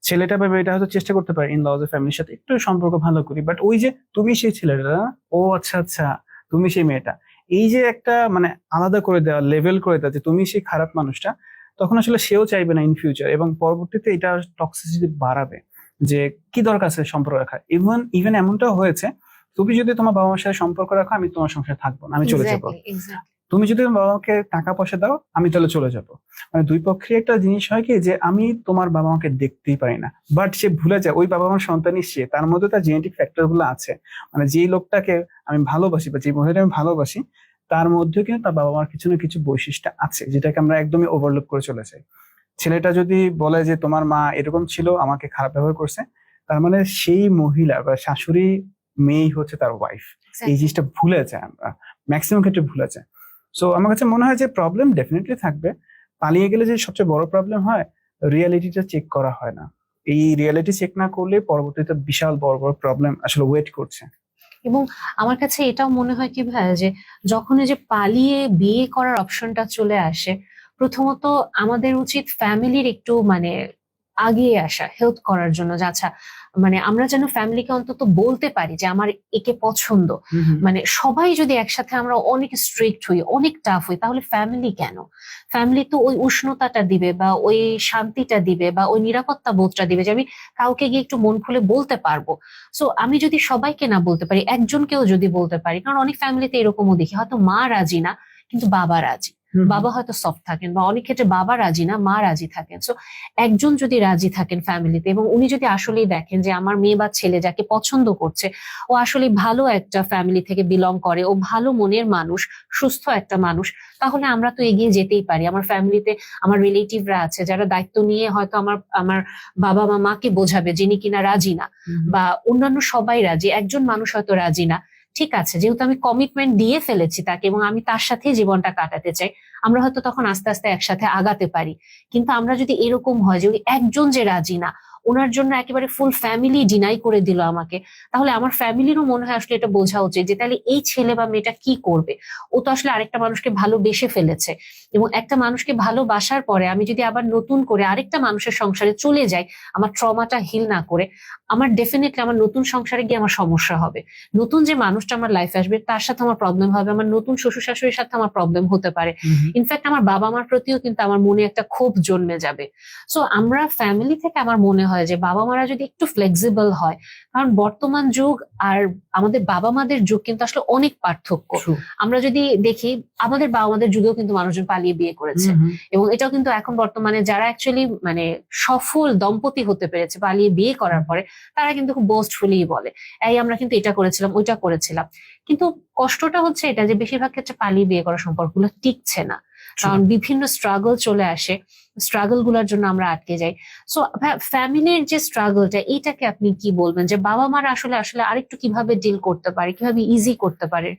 ছেলেটা বা মেয়েটা হয়তো চেষ্টা করতে পারে ইন লজ ফ্যামিলির সাথে একটু সম্পর্ক ভালো করি, বাট ওই যে তুমি সেই ছেলেটা না? ও আচ্ছা আচ্ছা, তুমি সেই মেয়েটা, এই যে একটা মানে আলাদা করে দেওয়া, লেভেল করে দেওয়া যে তুমি সেই খারাপ মানুষটা, তখন আসলে সেও চাইবে না ইন ফিউচার, এবং পরবর্তীতে এটা টক্সিসিটি বাড়াবে। যে কি দরকার আছে সম্পর্ক রাখা? ইভেন ইভেন এমনটাও হয়েছে, তুমি যদি তোমার বাবা মার সাথে সম্পর্ক রাখো, আমি তোমার সংসারে থাকবো না, আমি চলে যাবো। এক্স্যাক্টলি। তুমি যদি তোমার বাবাকে টাকা পয়সা দাও, আমি তাহলে চলে যাব। মানে দুই পক্ষের একটা জিনিস হয় কি যে আমি তোমার বাবা মাকে দেখতেই পারি না, বাট সে ভুলে যায় ওই বাবা মার সন্তানই সে, তার মধ্যে তার জেনেটিক ফ্যাক্টর গুলো আছে। মানে যেই লোকটাকে আমি ভালোবাসি বা যে মহিলাটা আমি ভালোবাসি, তার মধ্যেও কিন্তু তার বাবা মার কিছু না কিছু বৈশিষ্ট্য আছে, যেটাকে আমরা একদমই ওভারলুক করে চলে যাই। ছেলেটা যদি বলে যে তোমার মা এরকম ছিল, আমাকে খারাপ ব্যবহার করছে, তার মানে সেই মহিলা বা শাশুড়ি মেয়েই হচ্ছে তার ওয়াইফ। এই জিনিসটা ভুলে যায় আমরা, ম্যাক্সিমাম ক্ষেত্রে ভুলে যায়। সো আমার কাছে মনে হয় যে প্রবলেম ডেফিনেটলি থাকবে। পালিয়ে গেলে যে সবচেয়ে বড় প্রবলেম হয়, রিয়েলিটিটা চেক করা হয় না। এই রিয়েলিটি চেক না করলে পরবর্তীতে বিশাল বড় বড় প্রবলেম আসলে ওয়েট করছে। এবং আমার কাছে এটাও মনে হয় কি ভাইয়া, যে যখন এই যে পালিয়ে বিয়ে করার অপশনটা চলে আসে, প্রথমত আমাদের উচিত ফ্যামিলির একটু মানে আগিয়ে আসা, হেল্প করার জন্য, যে আচ্ছা মানে আমরা যেন ফ্যামিলিকে অন্তত বলতে পারি যে আমার একে পছন্দ। মানে সবাই যদি একসাথে আমরা অনেক স্ট্রিক্ট হই, অনেক টাফ হই, তাহলে ফ্যামিলি কেন? ফ্যামিলি তো ওই উষ্ণতাটা দিবে, বা ওই শান্তিটা দিবে, বা ওই নিরাপত্তা বোধটা দিবে, যে আমি কাউকে গিয়ে একটু মন খুলে বলতে পারবো। সো আমি যদি সবাইকে না বলতে পারি, একজনকেও যদি বলতে পারি, কারণ অনেক ফ্যামিলিতে এরকমও দেখি হয়তো মা রাজি না কিন্তু বাবা রাজি, বাবা হয়তো সফট থাকেন, বা অনেক ক্ষেত্রে বাবা রাজি না মা রাজি থাকেন। সো একজন যদি রাজি থাকেন ফ্যামিলিতে, এবং উনি যদি আসলেই দেখেন যে আমার মেয়ে বা ছেলে যাকে পছন্দ করছে ও আসলে ভালো একটা ফ্যামিলি থেকে বিলং করে, ও ভালো মনের মানুষ, সুস্থ একটা মানুষ, তাহলে আমরা তো এগিয়ে যেতেই পারি। আমার ফ্যামিলিতে আমার রিলেটিভরা আছে যারা দায়িত্ব নিয়ে হয়তো আমার আমার বাবা মা মাকে বোঝাবে, যিনি কিনা রাজি না, বা অন্যান্য সবাই রাজি, একজন মানুষ হয়তো রাজি না। ঠিক আছে, যেহেতু আমি কমিটমেন্ট দিয়ে ফেলেছি তাকে, এবং আমি তার সাথে জীবনটা কাটাতে চাই, আমরা হয়তো তখন আস্তে আস্তে একসাথে আগাতে পারি। কিন্তু আমরা যদি এরকম হয় যে ওই একজন যে রাজি না, ওনার জন্য একেবারে ফুল ফ্যামিলি ডিনাই করে দিল আমাকে, তাহলে আমার ফ্যামিলিরও মনে হয় আসলে এটা বোঝা উচিত যে তাহলে এই ছেলে বা মেয়েটা কি করবে। ও তো আসলে আরেকটা মানুষকে ভালোবেসে ফেলেছে, এবং একটা মানুষকে ভালোবাসার পরে আমি যদি আবার নতুন করে আরেকটা মানুষের সংসারে চলে যাই, আমার ট্রমাটা হিল না করে, আমার ডেফিনেটলি আমার নতুন সংসারে গিয়ে আমার সমস্যা হবে। নতুন যে মানুষটা আমার লাইফে আসবে তার সাথে আমার প্রবলেম হবে, আমার নতুন শ্বশুর শাশুড়ির সাথে আমার প্রবলেম হতে পারে, ইনফ্যাক্ট আমার বাবা মার প্রতিও কিন্তু আমার মনে একটা ক্ষোভ জন্মে যাবে। সো আমরা ফ্যামিলি থেকে আমার মনে হয় যে বাবা মারা যদি একটু ফ্লেক্সিবল হয়, কারণ বর্তমান যুগ আর আমাদের বাবা মাদের যুগ কিন্তু আসলে অনেক পার্থক্য। আমরা যদি দেখি আমাদের বাবা মাদের যুগেও কিন্তু মানুষজন পালিয়ে বিয়ে করেছে, এবং এটাও কিন্তু এখন বর্তমানে যারা অ্যাকচুয়ালি মানে সফল দম্পতি হতে পেরেছে পালিয়ে বিয়ে করার পরে, তারা কিন্তু খুব বোস্টফুলি বলে, এই আমরা কিন্তু এটা করেছিলাম ওইটা করেছিলাম। কিন্তু কষ্টটা হচ্ছে এটা যে বেশিরভাগ ক্ষেত্রে পালিয়ে বিয়ে করার সম্পর্কগুলো টিকছে না। কারণ বিভিন্ন স্ট্রাগল চলে আসে, স্ট্রাগল গুলার জন্য আমরা আটকে যাই। সো ফ্যামিলির যে স্ট্রাগলটা, এটাকে আপনি কি বলবেন যে বাবা মারা আসলে আসলে আরেকটু কিভাবে ডিল করতে পারে, কিভাবে ইজি করতে পারে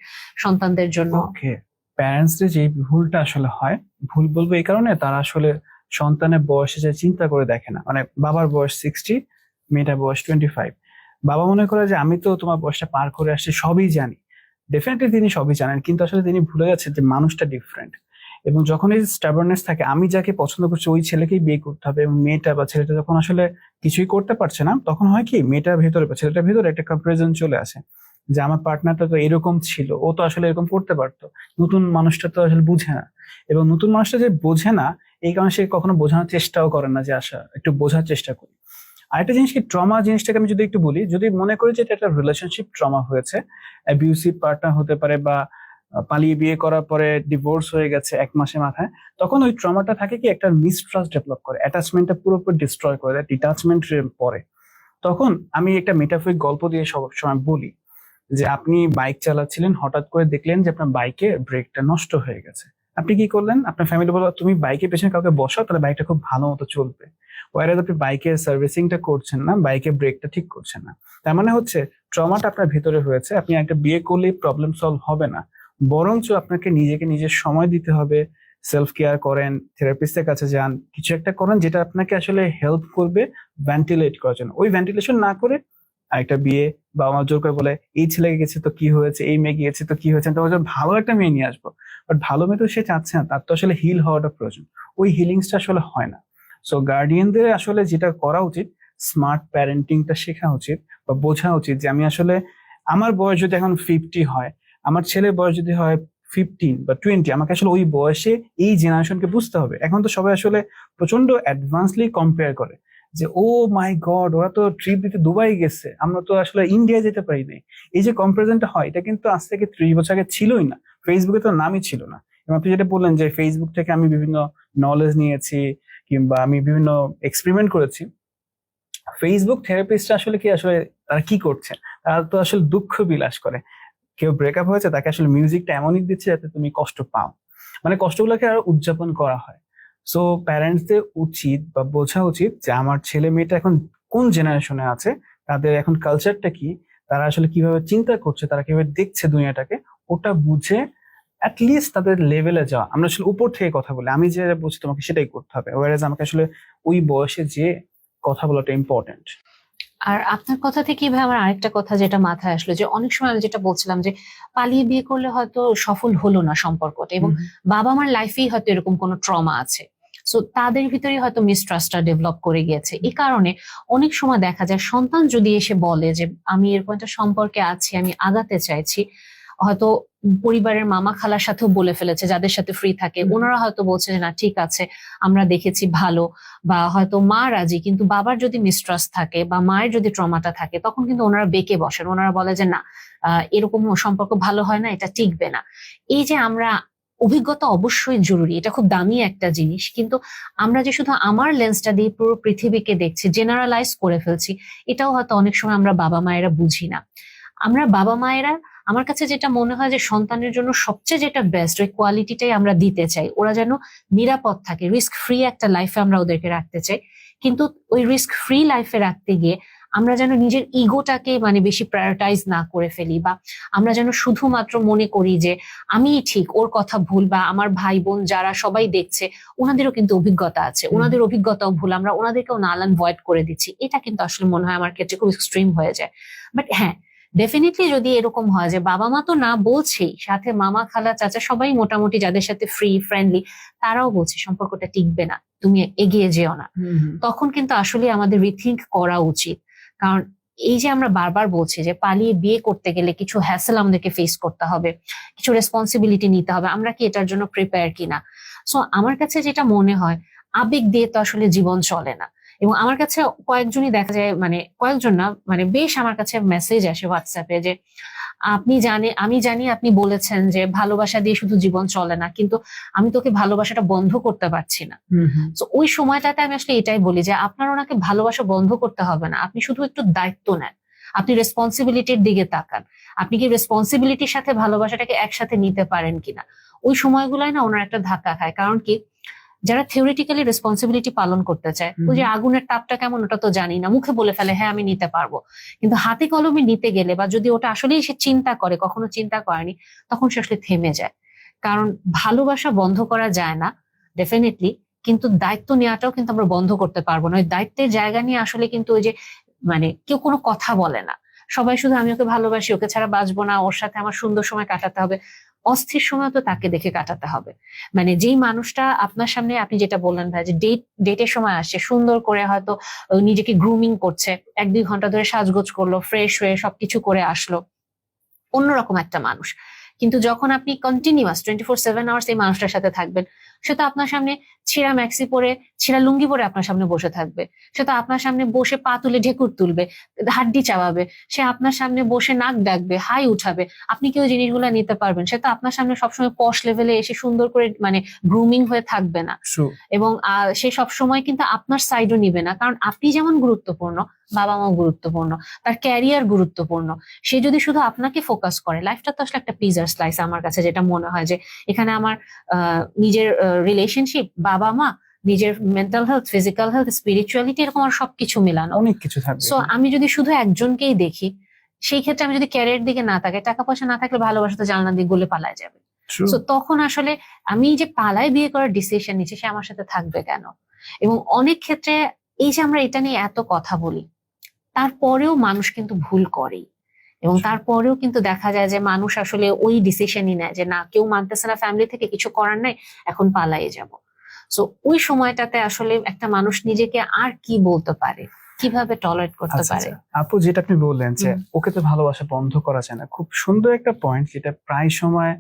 সন্তানদের জন্য? ওকে, প্যারেন্টসদের যে ভুলটা আসলে হয়, ভুল বলবো এই কারণে তারা আসলে সন্তানের বয়সে যে চিন্তা করে দেখে না। মানে বাবার বয়স 60, মেয়েটার বয়স 25, বাবা মনে করে যে আমি তো তোমার বয়সটা পার করে আসছি, সবই জানি। ডেফিনেটলি তিনি সবই জানেন, কিন্তু আসলে তিনি ভুলে যাচ্ছেন যে মানুষটা ডিফারেন্ট। এবং যখন এই স্টাবারনেস থাকে, আমি যাকে পছন্দ করছি ওই ছেলেকেই বিয়ে করতে হবে, এবং মেয়েটা বা ছেলেটা যখন আসলে কিছুই করতে পারছে না, তখন হয় কি মেয়েটার ভেতরে বা ছেলেটার ভেতরে একটা কম্পারিজন চলে আসে যে আমার পার্টনারটা তো এরকম ছিল, ও তো আসলে এরকম করতে পারতো, নতুন মানুষটা তো আসলে বুঝে না। এবং নতুন মানুষটা যে বোঝে না, এই কারণে সে কখনো বোঝানোর চেষ্টাও করে না যে আশা একটু বোঝার চেষ্টা করি। আরেকটা জিনিস কি, ট্রমা জিনিসটাকে আমি যদি একটু বলি, যদি মনে করি যে এটা একটা রিলেশনশিপ ট্রমা হয়েছে, অ্যাবিউসিভ পার্টনার হতে পারে, বা পালিয়ে বিয়ে করার পরে ডিভোর্স হয়ে গেছে 1 মাসের মাথায়, তখন ওই ট্রমাটা থাকে কি একটা মিসট্রাস্ট ডেভেলপ করে, অ্যাটাচমেন্টটা পুরোপুরি ডিস্ট্রয় করে দেয় ডিটাচমেন্ট পরে। তখন আমি একটা মেটাফরিক গল্প দিয়ে সব সময় বলি যে আপনি বাইক চালাচ্ছিলেন, হঠাৎ করে দেখলেন যে আপনার বাইকে ব্রেকটা নষ্ট হয়ে গেছে। আপনি কি করলেন? আপনার ফ্যামিলি বলল তুমি বাইকের পেছনে কাউকে বসাও, তাহলে বাইকটা খুব ভালো মতো চলবে। ওয়ারাজ আপনি বাইকের সার্ভিসিংটা করছেন না, বাইকের ব্রেকটা ঠিক করছেন না। তার মানে হচ্ছে ট্রমাটা আপনার ভেতরে হয়েছে। আপনি একটা বিয়ে করলে প্রবলেম সলভ হবে না, বরঞ্চ আপনাকে নিজেকে নিজের সময় দিতে হবে। সেলফ কেয়ার করেন, থেরাপিস্টের কাছে যান, কিছু একটা করেন যেটা আপনাকে আসলে হেল্প করবে ভেন্টিলেট করার জন্য। ওই ভেন্টিলেশন না করে আরেকটা বিয়ে, বা আমার জোর করে বলে এই ছেলে গেছে তো কি হয়েছে, এই মেয়ে গিয়েছে তো কি হয়েছে, তোমার জন্য ভালো একটা মেয়ে নিয়ে আসবো। বাট ভালো মেয়ে তো সে চাচ্ছে না, তার তো আসলে হিল হওয়াটা প্রয়োজন। ওই হিলিংসটা আসলে হয় না। সো গার্ডিয়ানদের আসলে যেটা করা উচিত, স্মার্ট প্যারেন্টিংটা শেখা উচিত, বা বোঝা উচিত যে আমি আসলে, আমার বয়স যদি এখন 50 হয়, আমার ছেলের বয়স যদি হয় 15 বা 20, আমাকে আসলে ওই বয়সে এই জেনারেশনকে বুঝতে হবে। এখন তো সবাই আসলে প্রচন্ড অ্যাডভান্সলি কম্পেয়ার করে যে ও মাই গড, ওরা তো ট্রিপ দিতে দুবাই গেছে, আমরা তো আসলে ইন্ডিয়া যেতে পারি নাই। এই যে কম্পারিজনটা হয়, এটা কিন্তু আজ থেকে 30 বছর আগে ছিলই না। ফেসবুকে তো নামই ছিল না। এবং আপনি যেটা বললেন যে ফেসবুক থেকে আমি বিভিন্ন নলেজ নিয়েছি, কিংবা আমি বিভিন্ন এক্সপেরিমেন্ট করেছি, ফেসবুক থেরাপিস্টরা আসলে কি, আসলে তারা কি করছে? তারা তো আসলে দুঃখ বিলাস করে। কেউ ব্রেকআপ হয়েছে, তাকে আসলে মিউজিকটা এমনই দিচ্ছে যাতে তুমি কষ্ট পাও, মানে কষ্টগুলোকে আরো উদযাপন করা হয়। সো প্যারেন্টসদের উচিত বা বোঝা উচিত যে আমার ছেলে মেয়েটা এখন কোন জেনারেশনে আছে, তাদের এখন কালচারটা কি, তারা আসলে কিভাবে চিন্তা করছে, তারা কিভাবে দেখছে দুনিয়াটাকে, ওটা বুঝে লিস্ট তাদের লেভেলে যাওয়া। আমরা আসলে উপর থেকে কথা বলি, আমি যে বুঝি তোমাকে সেটাই করতে হবে, ওয়ারাজ আমাকে আসলে ওই বয়সে যে কথা বলাটা ইম্পর্টেন্ট। আর আপনার কথা থেকে ভাই আমার আরেকটা কথা যেটা মাথায় আসলো, যে অনেক সময় আমি যেটা বলছিলাম যে পালিয়ে বিয়ে করলে হয়তো সফল হলো না সম্পর্কটা, এবং বাবা মার লাইফেই হয়তো এরকম কোনো ট্রমা আছে, সো তাদের ভিতরে হয়তো মিসট্রাস্টটা ডেভেলপ করে গিয়েছে। এই কারণে অনেক সময় দেখা যায় সন্তান যদি এসে বলে যে আমি এরকম একটা সম্পর্কে আছি, আমি আগাতে চাইছি, হয়তো পরিবারের মামা খালার সাথেও বলে ফেলেছে, যাদের সাথে ফ্রি থাকে ওনারা হয়তো বলছে যে না ঠিক আছে আমরা দেখেছি ভালো, বা হয়তো মা রাজি, কিন্তু বাবার যদি মিসট্রাস্ট থাকে বা মায়ের যদি ট্রমাটা থাকে, তখন কিন্তু ওনারা বেঁকে বসেন, ওনারা বলে যে না এরকম সম্পর্ক ভালো হয় না, এটা টিকবে না। এই যে আমরা, অভিজ্ঞতা অবশ্যই জরুরি, এটা খুব দামি একটা জিনিস, কিন্তু আমরা যে শুধু আমার লেন্সটা দিয়ে পুরো পৃথিবীকে দেখছি, জেনারেলাইজ করে ফেলছি, এটাও হয়তো অনেক সময় আমরা বাবা মায়েরা বুঝি না। আমরা বাবা মায়েরা, আমার কাছে যেটা মনে হয় যে সন্তানের জন্য সবচেয়ে যেটা বেস্ট, ওই কোয়ালিটিটাই আমরা দিতে চাই, ওরা যেন নিরাপদ থাকে, রিস্ক ফ্রি একটা লাইফে আমরা ওদেরকে রাখতে চাই। কিন্তু ওই রিস্ক ফ্রি লাইফে রাখতে গিয়ে আমরা যেন নিজের ইগোটাকে মানে বেশি প্রায়োরিটাইজ না করে ফেলি, বা আমরা যেন শুধুমাত্র মনে করি যে আমি ঠিক, ওর কথা ভুল, বা আমার ভাই বোন যারা সবাই দেখছে ওনাদেরও কিন্তু অভিজ্ঞতা আছে, ওনাদের অভিজ্ঞতাও ভুল, আমরা ওনাদেরকেও নালান ভয়েড করে দিচ্ছি। এটা কিন্তু আসলে মনে হয় আমার ক্ষেত্রে খুব এক্সট্রিম হয়ে যায়। বাট হ্যাঁ, ডেফিনেটলি যদি এরকম হয় যে বাবা মা তো না বলছেই, সাথে মামা খালা চাচা সবাই মোটামুটি যাদের সাথে ফ্রি ফ্রেন্ডলি, তারাও বলছে সম্পর্কটা টিকবে না, তুমি এগিয়ে যেও না, তখন কিন্তু আসলে আমাদের রিথিঙ্ক করা উচিত। কারণ এই যে আমরা বারবার বলছি যে পালিয়ে বিয়ে করতে গেলে কিছু হ্যাসেল আমাদেরকে ফেস করতে হবে, কিছু রেসপন্সিবিলিটি নিতে হবে, আমরা কি এটার জন্য প্রিপেয়ার কিনা। সো আমার কাছে যেটা মনে হয়, আবেগ দিয়ে তো আসলে জীবন চলে না। এবং আমার কাছে কয়েকজনই দেখা যায়, মানে কয়েকজন না, মানে বেশ আমার কাছে মেসেজ আসে হোয়াটসঅ্যাপে যে আমি জানি আপনি বলেছেন যে ভালোবাসা দিয়ে শুধু জীবন চলে না, কিন্তু আমি তোকে ভালোবাসাটা বন্ধ করতে পারছি না। তো ওই সময়টাতে আমি আসলে এটাই বলি যে আপনার ওনাকে ভালোবাসা বন্ধ করতে হবে না, আপনি শুধু একটু দায়িত্ব নেন, আপনি রেসপন্সিবিলিটির দিকে তাকান, আপনি কি রেসপন্সিবিলিটির সাথে ভালোবাসাটাকে একসাথে নিতে পারেন কিনা। ওই সময়গুলোয় না ওনার একটা ধাক্কা খায়। কারণ কি, যারা থিওরিটিক্যালি রেসপন্সিবিলিটি পালন করতে চায়, ওই যে আগুনের তাপটা কেমন ওটা তো জানি না, মুখে বলে ফেলে হ্যাঁ আমি নিতে পারবো, কিন্তু হাতে কলমে নিতে গেলে বা যদি ওটা আসলেই সে চিন্তা করে, কখনো চিন্তা করেনি, তখন সে আসলে থেমে যায়। কারণ ভালোবাসা বন্ধ করা যায় না ডেফিনেটলি, কিন্তু দায়িত্ব নেওয়াটাও কিন্তু আমরা বন্ধ করতে পারবো না। ওই দায়িত্বের জায়গা নিয়ে আসলে কিন্তু ওই যে মানে কেউ কোনো কথা বলে না, সবাই শুধু আমি ওকে ভালোবাসি, ওকে ছাড়া বাঁচবো না, ওর সাথে আমার সুন্দর সময় কাটাতে হবে, অস্থির সময় তো তাকে দেখে কাটাতে হবে। মানে যেই মানুষটা আপনার সামনে, আপনি যেটা বললেন ভাই, যে ডেটের সময় আসছে, সুন্দর করে হয়তো নিজেকে গ্রুমিং করছে, 1-2 ঘন্টা ধরে সাজগোজ করলো, ফ্রেশ হয়ে সবকিছু করে আসলো, অন্যরকম একটা মানুষ। কিন্তু যখন আপনি কন্টিনিউয়াস 24/7 আওয়ার্স এই মানুষটার সাথে থাকবেন, সে তো আপনার সামনে ছেঁড়া ম্যাক্সি পরে, ছেঁড়া লুঙ্গি পরে আপনার সামনে বসে থাকবে, সে তো আপনার সামনে বসে পা তুলে ঢেকুর তুলবে, হাড্ডি চাবাবে, সে আপনার সামনে বসে নাক ডাকবে, হাই উঠাবে, আপনি কি ওই জিনিসগুলো নিতে পারবেন? সে তো আপনার সামনে সবসময় পশ লেভেলে এসে সুন্দর করে মানে গ্রুমিং হয়ে থাকবে না। এবং সে সবসময় কিন্তু আপনার সাইডও নিবে না, কারণ আপনি যেমন গুরুত্বপূর্ণ, বাবা মাও গুরুত্বপূর্ণ, তার ক্যারিয়ার গুরুত্বপূর্ণ। সে যদি শুধু আপনাকে ফোকাস করে, লাইফটা তো আসলে একটা পিজার স্লাইস আমার কাছে যেটা মনে হয়, যে এখানে আমার নিজের রিলেশনশিপ, বাবা মা, নিজের mental health, physical health, spirituality, এরকম আর সবকিছু মেলানো, অনেক কিছু থাকবে। সো আমি যদি শুধু একজনকেই দেখি, সেই ক্ষেত্রে আমি যদি ক্যারিয়ার দিকে না তাকাই, টাকা পয়সা না থাকলে ভালোবাসা তো জানলা দিয়ে গলে পালায় যাবে। সো তখন আসলে আমি যে পালায় বিয়ে করার ডিসিশন নিচ্ছি, সে আমার সাথে থাকবে কেন? এবং অনেক ক্ষেত্রে এই যে আমরা এটা নিয়ে এত কথা বলি, তারপরেও মানুষ কিন্তু ভুল করেই, এবং তারপরেও কিন্তু দেখা যায় যে মানুষ আসলে ওই ডিসিশনই নেয় যে না, কেউ মানতেছে না, ফ্যামিলি থেকে কিছু করার নাই, এখন পালাই যাব। সো ওই সময়টাতে আসলে একটা মানুষ নিজেকে আর কি বলতে পারে, কিভাবে টলারেট করতে পারে? আপু যেটা আপনি বললেন যে ওকে তো ভালোবাসা বন্ধ করা যায় না, খুব সুন্দর একটা পয়েন্ট, যেটা প্রায় সময়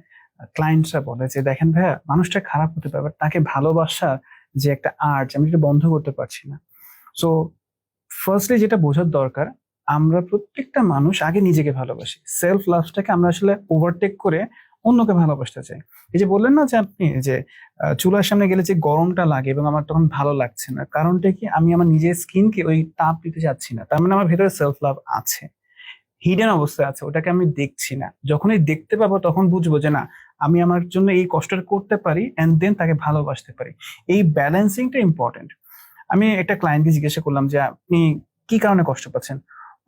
ক্লায়েন্টরা বলে যে দেখেন ভাইয়া, মানুষটা খারাপ হতে পারে, বাট তাকে ভালোবাসার যে একটা আর্ট, আমি এটা বন্ধ করতে পারছি না। সো ফার্স্টলি যেটা বোঝার দরকার, আমরা প্রত্যেকটা মানুষ আগে নিজেকে ভালোবাসি, সেলফ লাভটাকে আমরা আসলে ওভারটেক করে অন্যকে ভালোবাসতে চাই। এই যে বললেন না যে আপনি যে চুলার সামনে গেলে যে গরমটা লাগে এবং আমার তখন ভালো লাগছে না, কারণটা কি, আমি আমার নিজের স্কিনকে ওই তাপ দিতে যাচ্ছি না, তার মানে আমার ভেতরে সেলফ লাভ আছে, হিডেন অবস্থায় আছে, ওটাকে আমি দেখছি না। যখনই দেখতে পাবো তখন বুঝবো যে না, আমি আমার জন্য এই কষ্টটা করতে পারি, এন্ড দেন তাকে ভালোবাসতে পারি। এই ব্যালেন্সিংটা ইম্পর্টেন্ট। আমি একটা ক্লায়েন্টকে জিজ্ঞাসা করলাম যে আপনি কি কারণে কষ্ট পাচ্ছেন।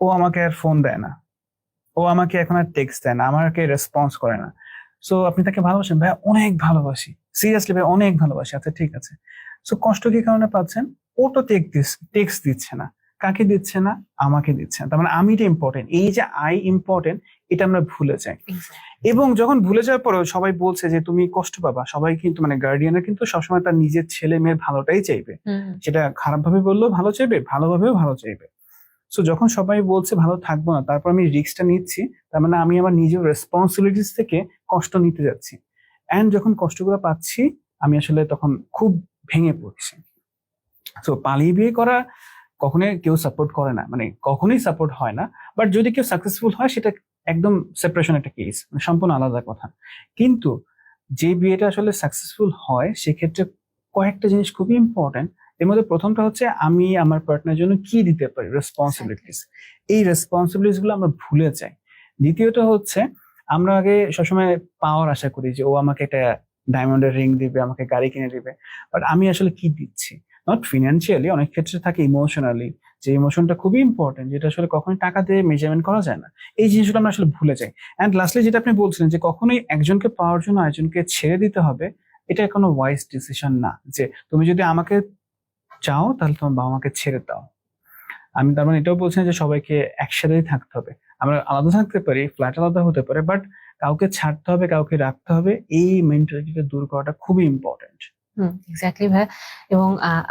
ও আমাকে আর ফোন দেয় না, ও আমাকে এখন আর টেক্সট দেয় না, আমাকে রেসপন্স করে না। সো আপনি তাকে ভালোবাসেন? ভাই অনেক ভালোবাসি, সিরিয়াসলি ভাই অনেক ভালোবাসি। আচ্ছা ঠিক আছে, সো কষ্ট কি কারণে পাচ্ছেন? ও তো টেক্সট দিচ্ছে না, কাকে দিচ্ছে না? আমাকে দিচ্ছে না। তার মানে আমিটা ইম্পর্টেন্ট, এই যে আই ইম্পর্টেন্ট, এটা আমরা ভুলে যাই। এবং যখন ভুলে যাওয়ার পরেও সবাই বলছে যে তুমি কষ্ট পাবা, সবাই কিন্তু মানে গার্ডিয়ানরা কিন্তু সবসময় তার নিজের ছেলে মেয়ের ভালোটাই চাইবে, সেটা খারাপ ভাবে বললেও ভালো চাইবে, ভালোভাবেও ভালো চাইবে। সো যখন সবাই বলছে ভালো থাকবো না, তারপর আমি রিস্কটা নিচ্ছি, তার মানে আমি আমার নিজের রেসপন্সিবিলিটিস থেকে কষ্ট নিতে যাচ্ছি, এন্ড যখন কষ্টগুলো পাচ্ছি আমি আসলে তখন খুব ভেঙে পড়ছি। তো পালিয়ে বিয়ে করা কখনোই কেউ সাপোর্ট করে না, মানে কখনোই সাপোর্ট হয় না। বাট যদি কেউ সাকসেসফুল হয়, সেটা একদম সেপারেশন একটা কেস, মানে সম্পূর্ণ আলাদা কথা। কিন্তু যে বিয়েটা আসলে সাকসেসফুল হয়, সেক্ষেত্রে কয়েকটা জিনিস খুবই ইম্পর্টেন্ট। এর মধ্যে প্রথমটা হচ্ছে আমি আমার পার্টনারের জন্য কি দিতে পারি, রেসপন্সিবিলিটিস। এই রেসপন্সিবিলিটিস গুলো আমরা ভুলে যাই। দ্বিতীয়ত হচ্ছে আমরা আগে সবসময় পাওয়ার আশা করি যে ও আমাকে একটা ডায়মন্ডের রিং দিবে, আমাকে গাড়ি কিনে দিবে, বাট আমি আসলে কি দিচ্ছি? নট ফিনান্সিয়ালি, অনেক ক্ষেত্রে থাকে ইমোশনালি, যে ইমোশনটা খুবই ইম্পর্টেন্ট, যেটা আসলে কখনোই টাকা দিয়ে মেজারমেন্ট করা যায় না। এই জিনিসগুলো আমরা আসলে ভুলে যাই। অ্যান্ড লাস্টলি যেটা আপনি বলছিলেন যে কখনোই একজনকে পাওয়ার জন্য আরেকজনকে ছেড়ে দিতে হবে, এটা কোনো ওয়াইজ ডিসিশন না। যে তুমি যদি আমাকে চাও, তাহলে তোমার বাবা মাকে ছেড়ে দাও। আমি তার মানে এটাও বলছি না যে সবাইকে একসাথেই থাকতে হবে। আমরা আলাদা থাকতে পারি, ফ্ল্যাট আলাদা হতে পারে, বাট কাউকে ছাড়তে হবে, কাউকে রাখতে হবে, এই মেন্টালিটিটা দূর করাটা খুবই ইম্পর্টেন্ট। এক্স্যাক্টলি ভাই। এবং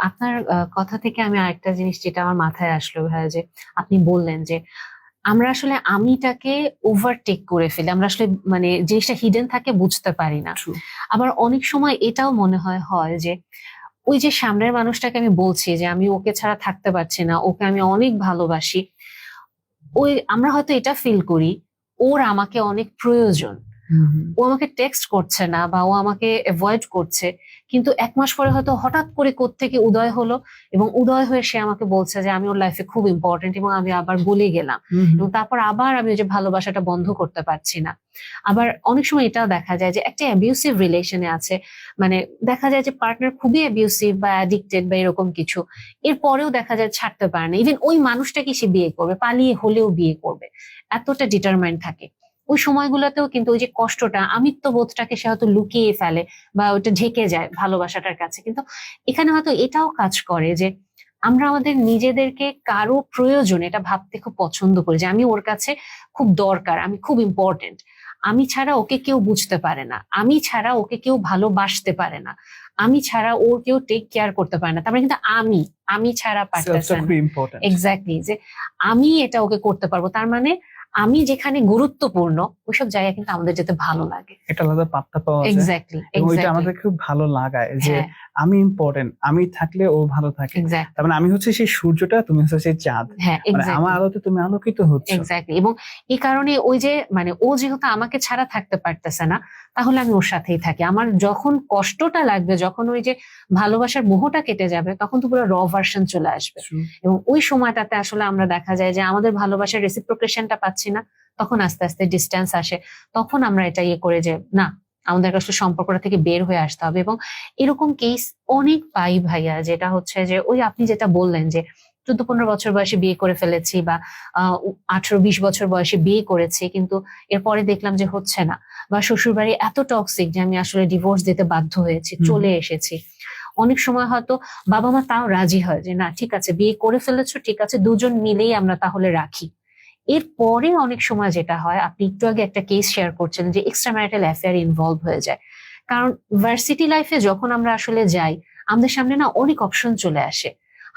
আপনার কথা থেকে আমি আরেকটা জিনিস যেটা আমার মাথায় আসলো ভাই, যে আপনি বললেন যে আমরা আসলে আমিটাকে ওভারটেক করে ফেলি, আমরা আসলে মানে জিনিসটা হিডেন থাকে, বুঝতে পারি না। আবার অনেক সময় এটাও মনে হয় যে ওই যে সামনের মানুষটাকে আমি বলছি যে আমি ওকে ছাড়া থাকতে পারছি না, ওকে আমি অনেক ভালোবাসি, ওই আমরা হয়তো এটা ফিল করি ওর আমাকে অনেক প্রয়োজন, ও আমাকে টেক্সট করছে না বা ও আমাকে অ্যাভয়েড করছে, কিন্তু 1 মাস পরে হয়তো হঠাৎ করে কোত্থেকে উদয় হলো এবং উদয় হয়ে সে আমাকে বলছে যে আমি ওর লাইফে খুব ইম্পর্টেন্ট, এবং আমি আবার গলে গেলাম, এবং তারপর আবার আমি ওই যে ভালোবাসাটা বন্ধ করতে পারছি না। আবার অনেক সময় এটাও দেখা যায় যে একটা অ্যাবিউসিভ রিলেশনে আছে, মানে দেখা যায় যে পার্টনার খুবই অ্যাবিউসিভ বা অ্যাডিক্টেড বা এরকম কিছু, এরপরেও দেখা যায় ছাড়তে পারে না, ইভেন ওই মানুষটাকে সে বিয়ে করবে, পালিয়ে হলেও বিয়ে করবে, এতটা ডিটারমাইন্ড থাকে। ওই সময়গুলোতেও কিন্তু ওই যে কষ্টটা, আমিত্ব বোধটাকে সে হয়তো লুকিয়ে ফেলে বা ওটা ঢেকে যায় ভালোবাসাটার কাছে। কিন্তু এখানে হয়তো এটাও কাজ করে যে আমরা আমাদের নিজেদেরকে কারো প্রয়োজন এটা ভাবতে খুব পছন্দ করি, যে আমি ওর কাছে খুব দরকার, আমি খুব ইম্পর্টেন্ট, আমি ছাড়া ওকে কেউ বুঝতে পারে না, আমি ছাড়া ওকে কেউ ভালোবাসতে পারে না, আমি ছাড়া ওর কেউ টেক কেয়ার করতে পারে না। তারপরে কিন্তু আমি ছাড়া পারতেছে না। খুবই ইম্পর্টেন্ট। এক্স্যাক্টলি, যে আমি এটা ওকে করতে পারবো, তার মানে আমি যেখানে গুরুত্বপূর্ণ ওইসব জায়গায় কিন্তু আমাদের যেতে ভালো লাগে। এটা আলাদা পাত্তা পাওয়া যায় এক্স্যাক্টলি, এবং এটা আমাদের খুব ভালো লাগায় যে আমি ইম্পর্টেন্ট, আমি থাকলে ও ভালো থাকে। তার মানে আমি হচ্ছে সেই সূর্যটা, তুমি হচ্ছে সেই চাঁদ, মানে আমার আলোতে তুমি আলোকিত হচ্ছ। এক্স্যাক্টলি, এবং এই কারণে ওই যে মানে ও যেহেতু আমাকে ছাড়া থাকতে পারতেছে না, তাহলে আমি ওর সাথেই থাকি। আমার যখন কষ্টটা লাগবে, যখন ওই যে ভালোবাসার মোহটা কেটে যাবে, তখন তো পুরো র ভার্সন চলে আসবে, এবং ওই সময়টাতে আসলে আমরা দেখা যায় যে আমাদের ভালোবাসার রেসিপ্রোকেশনটা পাচ্ছি না, তখন আস্তে আস্তে ডিস্টেন্স আসে, তখন আমরা এটা ইয়ে করে যে না, আমাদের আসলে সম্পর্কটা থেকে বের হয়ে আসতে হবে। এবং এরকম কেস অনেক পাই ভাইয়া, যেটা হচ্ছে যে ওই আপনি যেটা বললেন যে 14-15 বছর বয়সে বিয়ে করে ফেলেছি, বা 18-20 বছর বয়সে বিয়ে করেছি, কিন্তু এরপরে দেখলাম যে হচ্ছে না, বা শ্বশুরবাড়ি এত টক্সিক যে আমি আসলে ডিভোর্স দিতে বাধ্য হয়েছি, চলে এসেছি। অনেক সময় হয়তো বাবা মা তাও রাজি হয় যে না ঠিক আছে, বিয়ে করে ফেলেছো, ঠিক আছে, দুজন মিলেই আমরা তাহলে রাখি। এরপরে অনেক সময় যেটা হয়, আপনি একটু আগে একটা কেস শেয়ার করছেন যে এক্সট্রা ম্যারিটাল অ্যাফেয়ার ইনভলভ হয়ে যায়। কারণ ভার্সিটি লাইফে যখন আমরা আসলে যাই, আমাদের সামনে না অনেক অপশন চলে আসে,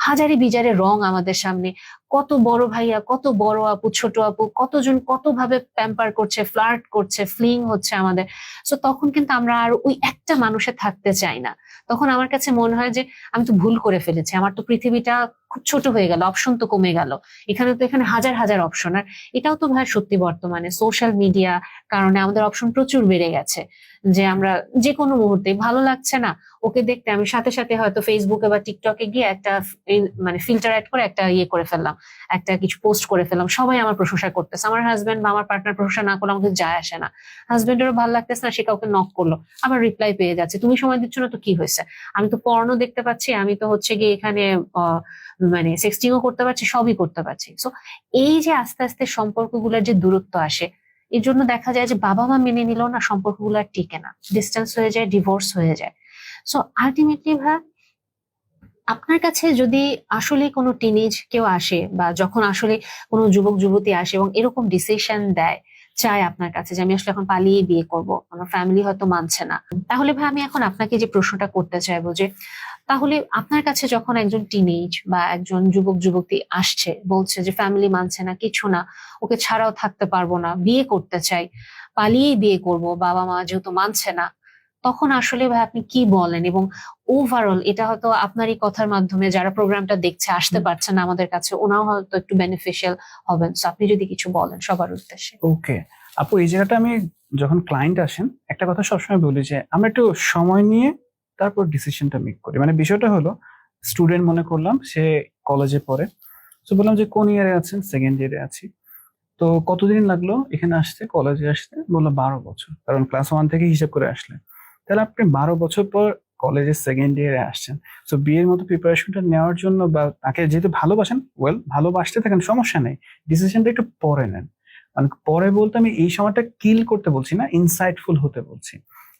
হাজারে বিজারে রং আমাদের সামনে, কত বড় ভাইয়া, কত বড় আপু, ছোট আপু, কতজন কত ভাবে প্যাম্পার করছে, ফ্লার্ট করছে, ফ্লিং হচ্ছে আমাদের। সো তখন কিন্তু আমরা আর ওই একটা মানুষে থাকতে চাই না। তখন আমার কাছে মনে হয় যে আমি তো ভুল করে ফেলেছি, আমার তো পৃথিবীটা খুব ছোট হয়ে গেল, অপশন তো কমে গেল, এখানে হাজার হাজার অপশন। আর এটাও তো ভাই সত্যি, বর্তমানে সোশ্যাল মিডিয়া কারণে আমাদের অপশন প্রচুর বেড়ে গেছে, যে আমরা যে কোনো মুহূর্তে ভালো লাগছে না ওকে দেখতে, আমি সাথে সাথে হয়তো ফেসবুকে বা টিকটকে গিয়ে একটা মানে ফিল্টার অ্যাড করে একটা ইয়ে করে ফেললাম, একটা কিছু পোস্ট করে ফেললাম, সবাই আমার প্রশংসা করতেছে, আমার হাজবেন্ড বা আমার পার্টনার প্রশংসা না করলে আমাকে যায় আসে না, হাজবেন্ডেরও ভালো লাগতেছে না, সে কাউকে নক করলো, আবার রিপ্লাই পেয়ে যাচ্ছে, তুমি সময় দিচ্ছ না তো কি হয়েছে, আমি তো পর্নো দেখতে পাচ্ছি, আমি তো হচ্ছে গিয়ে এখানে মানে সেক্সটিংও করতে পারছি, সবই করতে পারছি। সো এই যে আস্তে আস্তে সম্পর্কগুলোর যে দূরত্ব আসে, এর জন্য দেখা যায় যে বাবা মা মেনে নিলেও না সম্পর্কগুলো আর টিকে না, ডিস্টেন্স হয়ে যায়, ডিভোর্স হয়ে যায়। সো আলটিমেটলি ভাই, আপনার কাছে যদি আসলে কোনো টিনেজ কেউ আসে, বা যখন আসলে কোনো যুবক যুবতী আসে এবং এরকম ডিসিশন দেয়, চায় আপনার কাছে যে আমি আসলে এখন পালিয়ে বিয়ে করব, আমার ফ্যামিলি হয়তো মানছে না, তাহলে ভাই আমি এখন আপনাকে যে প্রশ্নটা করতে চাইবো যে তাহলে আপনার কাছে যখন একজন টিনেজ বা একজন যুবক যুবতী আসছে, বলছে যে ফ্যামিলি মানছে না, কিছু না, ওকে ছাড়াও থাকতে পারবো না, বিয়ে করতে চাই, পালিয়েই বিয়ে করব, বাবা মা যেহেতু মানছে না, তখন আসলে ভাই আপনি কি বলেন? এবং ওভারঅল এটা হয়তো আপনার এই কথার মাধ্যমে যারা প্রোগ্রামটা দেখছে, আসতে পারছে না আমাদের কাছে, ওনাও হয়তো একটু বেনিফিশিয়াল হবেন। সো আপনি যদি কিছু বলেন সবার উদ্দেশ্যে। ওকে আপু, এই জায়গাটা আমি যখন ক্লায়েন্ট আসেন একটা কথা সবসময় বলি যে আমরা একটু সময় নিয়ে তারপর ডিসিশনটা মেক করি। মানে বিষয়টা হলো, স্টুডেন্ট মনে করলাম সে কলেজে পড়ে, তো বললাম যে কোন ইয়ারে আছেন, সেকেন্ড ইয়ারে আছি, তো কতদিন লাগলো এখানে আসতে, কলেজে আসতে? বললো 12 বছর, কারণ ক্লাস 1 থেকে হিসাব করে আসলে তাহলে আপনি 12 বছর পর কলেজের সেকেন্ড ইয়ারে আসছেন। তো বিয়ের মতো প্রিপারেশনটা নেওয়ার জন্য, বা তাকে যেহেতু ভালোবাসেন, ভালোবাসতে থাকেন, সমস্যা নেই, ডিসিশনটা একটু পরে নেন। মানে পরে বলতে আমি এই সময়টা কিল করতে বলছি না, ইনসাইটফুল হতে বলছি।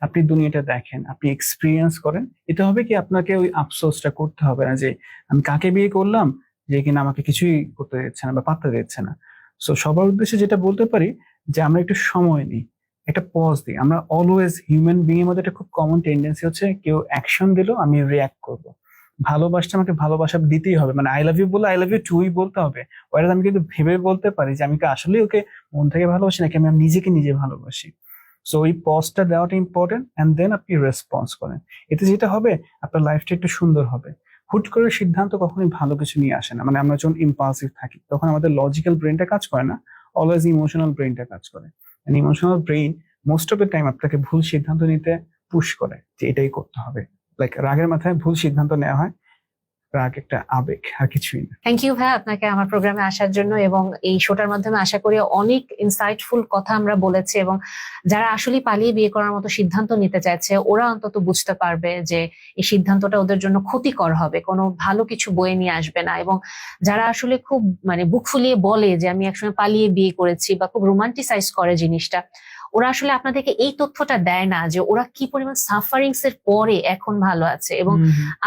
আপনি দুনিয়াটা দেখেন, আপনি এক্সপিরিয়েন্স করেন, এতে হবে কি আপনাকে ওই আফসোসটা করতে হবে না যে আমি কাকে বিয়ে করলাম যে কিনা আমাকে কিছুই করতে দিচ্ছে না বা পাত্তা দিচ্ছে না। সো সবার উদ্দেশ্যে যেটা বলতে পারি যে আমরা একটু সময় নিই, একটা পজ দিই। আমরা অলওয়েজ হিউম্যান বিং এর মধ্যে একটা খুব কমন টেন্ডেন্সি হচ্ছে, কেউ অ্যাকশন দিল আমি রিয়াক্ট করব। ভালোবাসতে আমাকে ভালোবাসা দিতেই হবে, মানে আই লাভ ইউ বলে আই লাভ ইউ টুই বলতে হবে। ওটা আমি কিন্তু ভেবে বলতে পারি যে আমি কি আসলে ওকে মন থেকে ভালোবাসি নাকি আমি নিজেকে নিজে ভালোবাসি। সো ওই পজটা দেওয়াটা ইম্পর্টেন্ট, অ্যান্ড দেন আপনি রেসপন্স করেন। এতে যেটা হবে আপনার লাইফটা একটু সুন্দর হবে। হুট করে সিদ্ধান্ত কখনোই ভালো কিছু নিয়ে আসে না। মানে আমরা যখন ইম্পালসিভ থাকি তখন আমাদের লজিক্যাল ব্রেনটা কাজ করে না, অলওয়েজ ইমোশনাল ব্রেনটা কাজ করে। Emotional brain most of the time আপনাকে ভুল সিদ্ধান্ত নিতে পুশ করে যে এটাই করতে হবে। লাইক রাগের মাথায় ভুল সিদ্ধান্ত নেওয়া হয়, রাগ একটা আবেগ আর কিছুই না। থ্যাংক ইউ ভাই আপনাকে আমার প্রোগ্রামে আসার জন্য, এবং এই শোটার মাধ্যমে আশা করি অনেক ইনসাইটফুল কথা আমরা বলেছি, এবং যারা আসলে পালিয়ে বিয়ে করার মতো সিদ্ধান্ত নিতে চাইছে ওরা অন্তত বুঝতে পারবে যে এই সিদ্ধান্তটা ওদের জন্য ক্ষতিকর হবে, কোনো ভালো কিছু বয়ে নিয়ে আসবে না। এবং যারা আসলে খুব মানে বুক ফুলিয়ে বলে যে আমি একসময় পালিয়ে বিয়ে করেছি বা খুব রোমান্টিসাইজ করে জিনিসটা, ওরা আসলে আপনাদেরকে এই তথ্যটা দেয় না যে ওরা কি পরিমাণ সাফারিংস এর পরে এখন ভালো আছে, এবং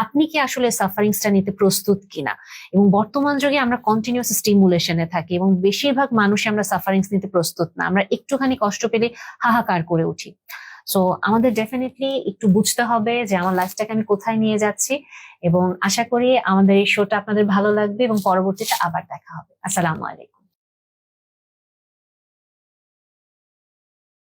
আপনি কি আসলে সাফারিংসটা নিতে প্রস্তুত কিনা। এবং বর্তমান যুগে আমরা কন্টিনিউয়াস স্টিমুলেশনে থাকি এবং বেশিরভাগ মানুষ আমরা সাফারিংস নিতে প্রস্তুত না, আমরা একটুখানি কষ্ট পেলে হাহাকার করে উঠি। সো আমাদের ডেফিনেটলি একটু বুঝতে হবে যে আমার লাইফটাকে আমি কোথায় নিয়ে যাচ্ছি, এবং আশা করি আমাদের এই শোটা আপনাদের ভালো লাগবে এবং পরবর্তীতে আবার দেখা হবে। আসসালামু আলাইকুম।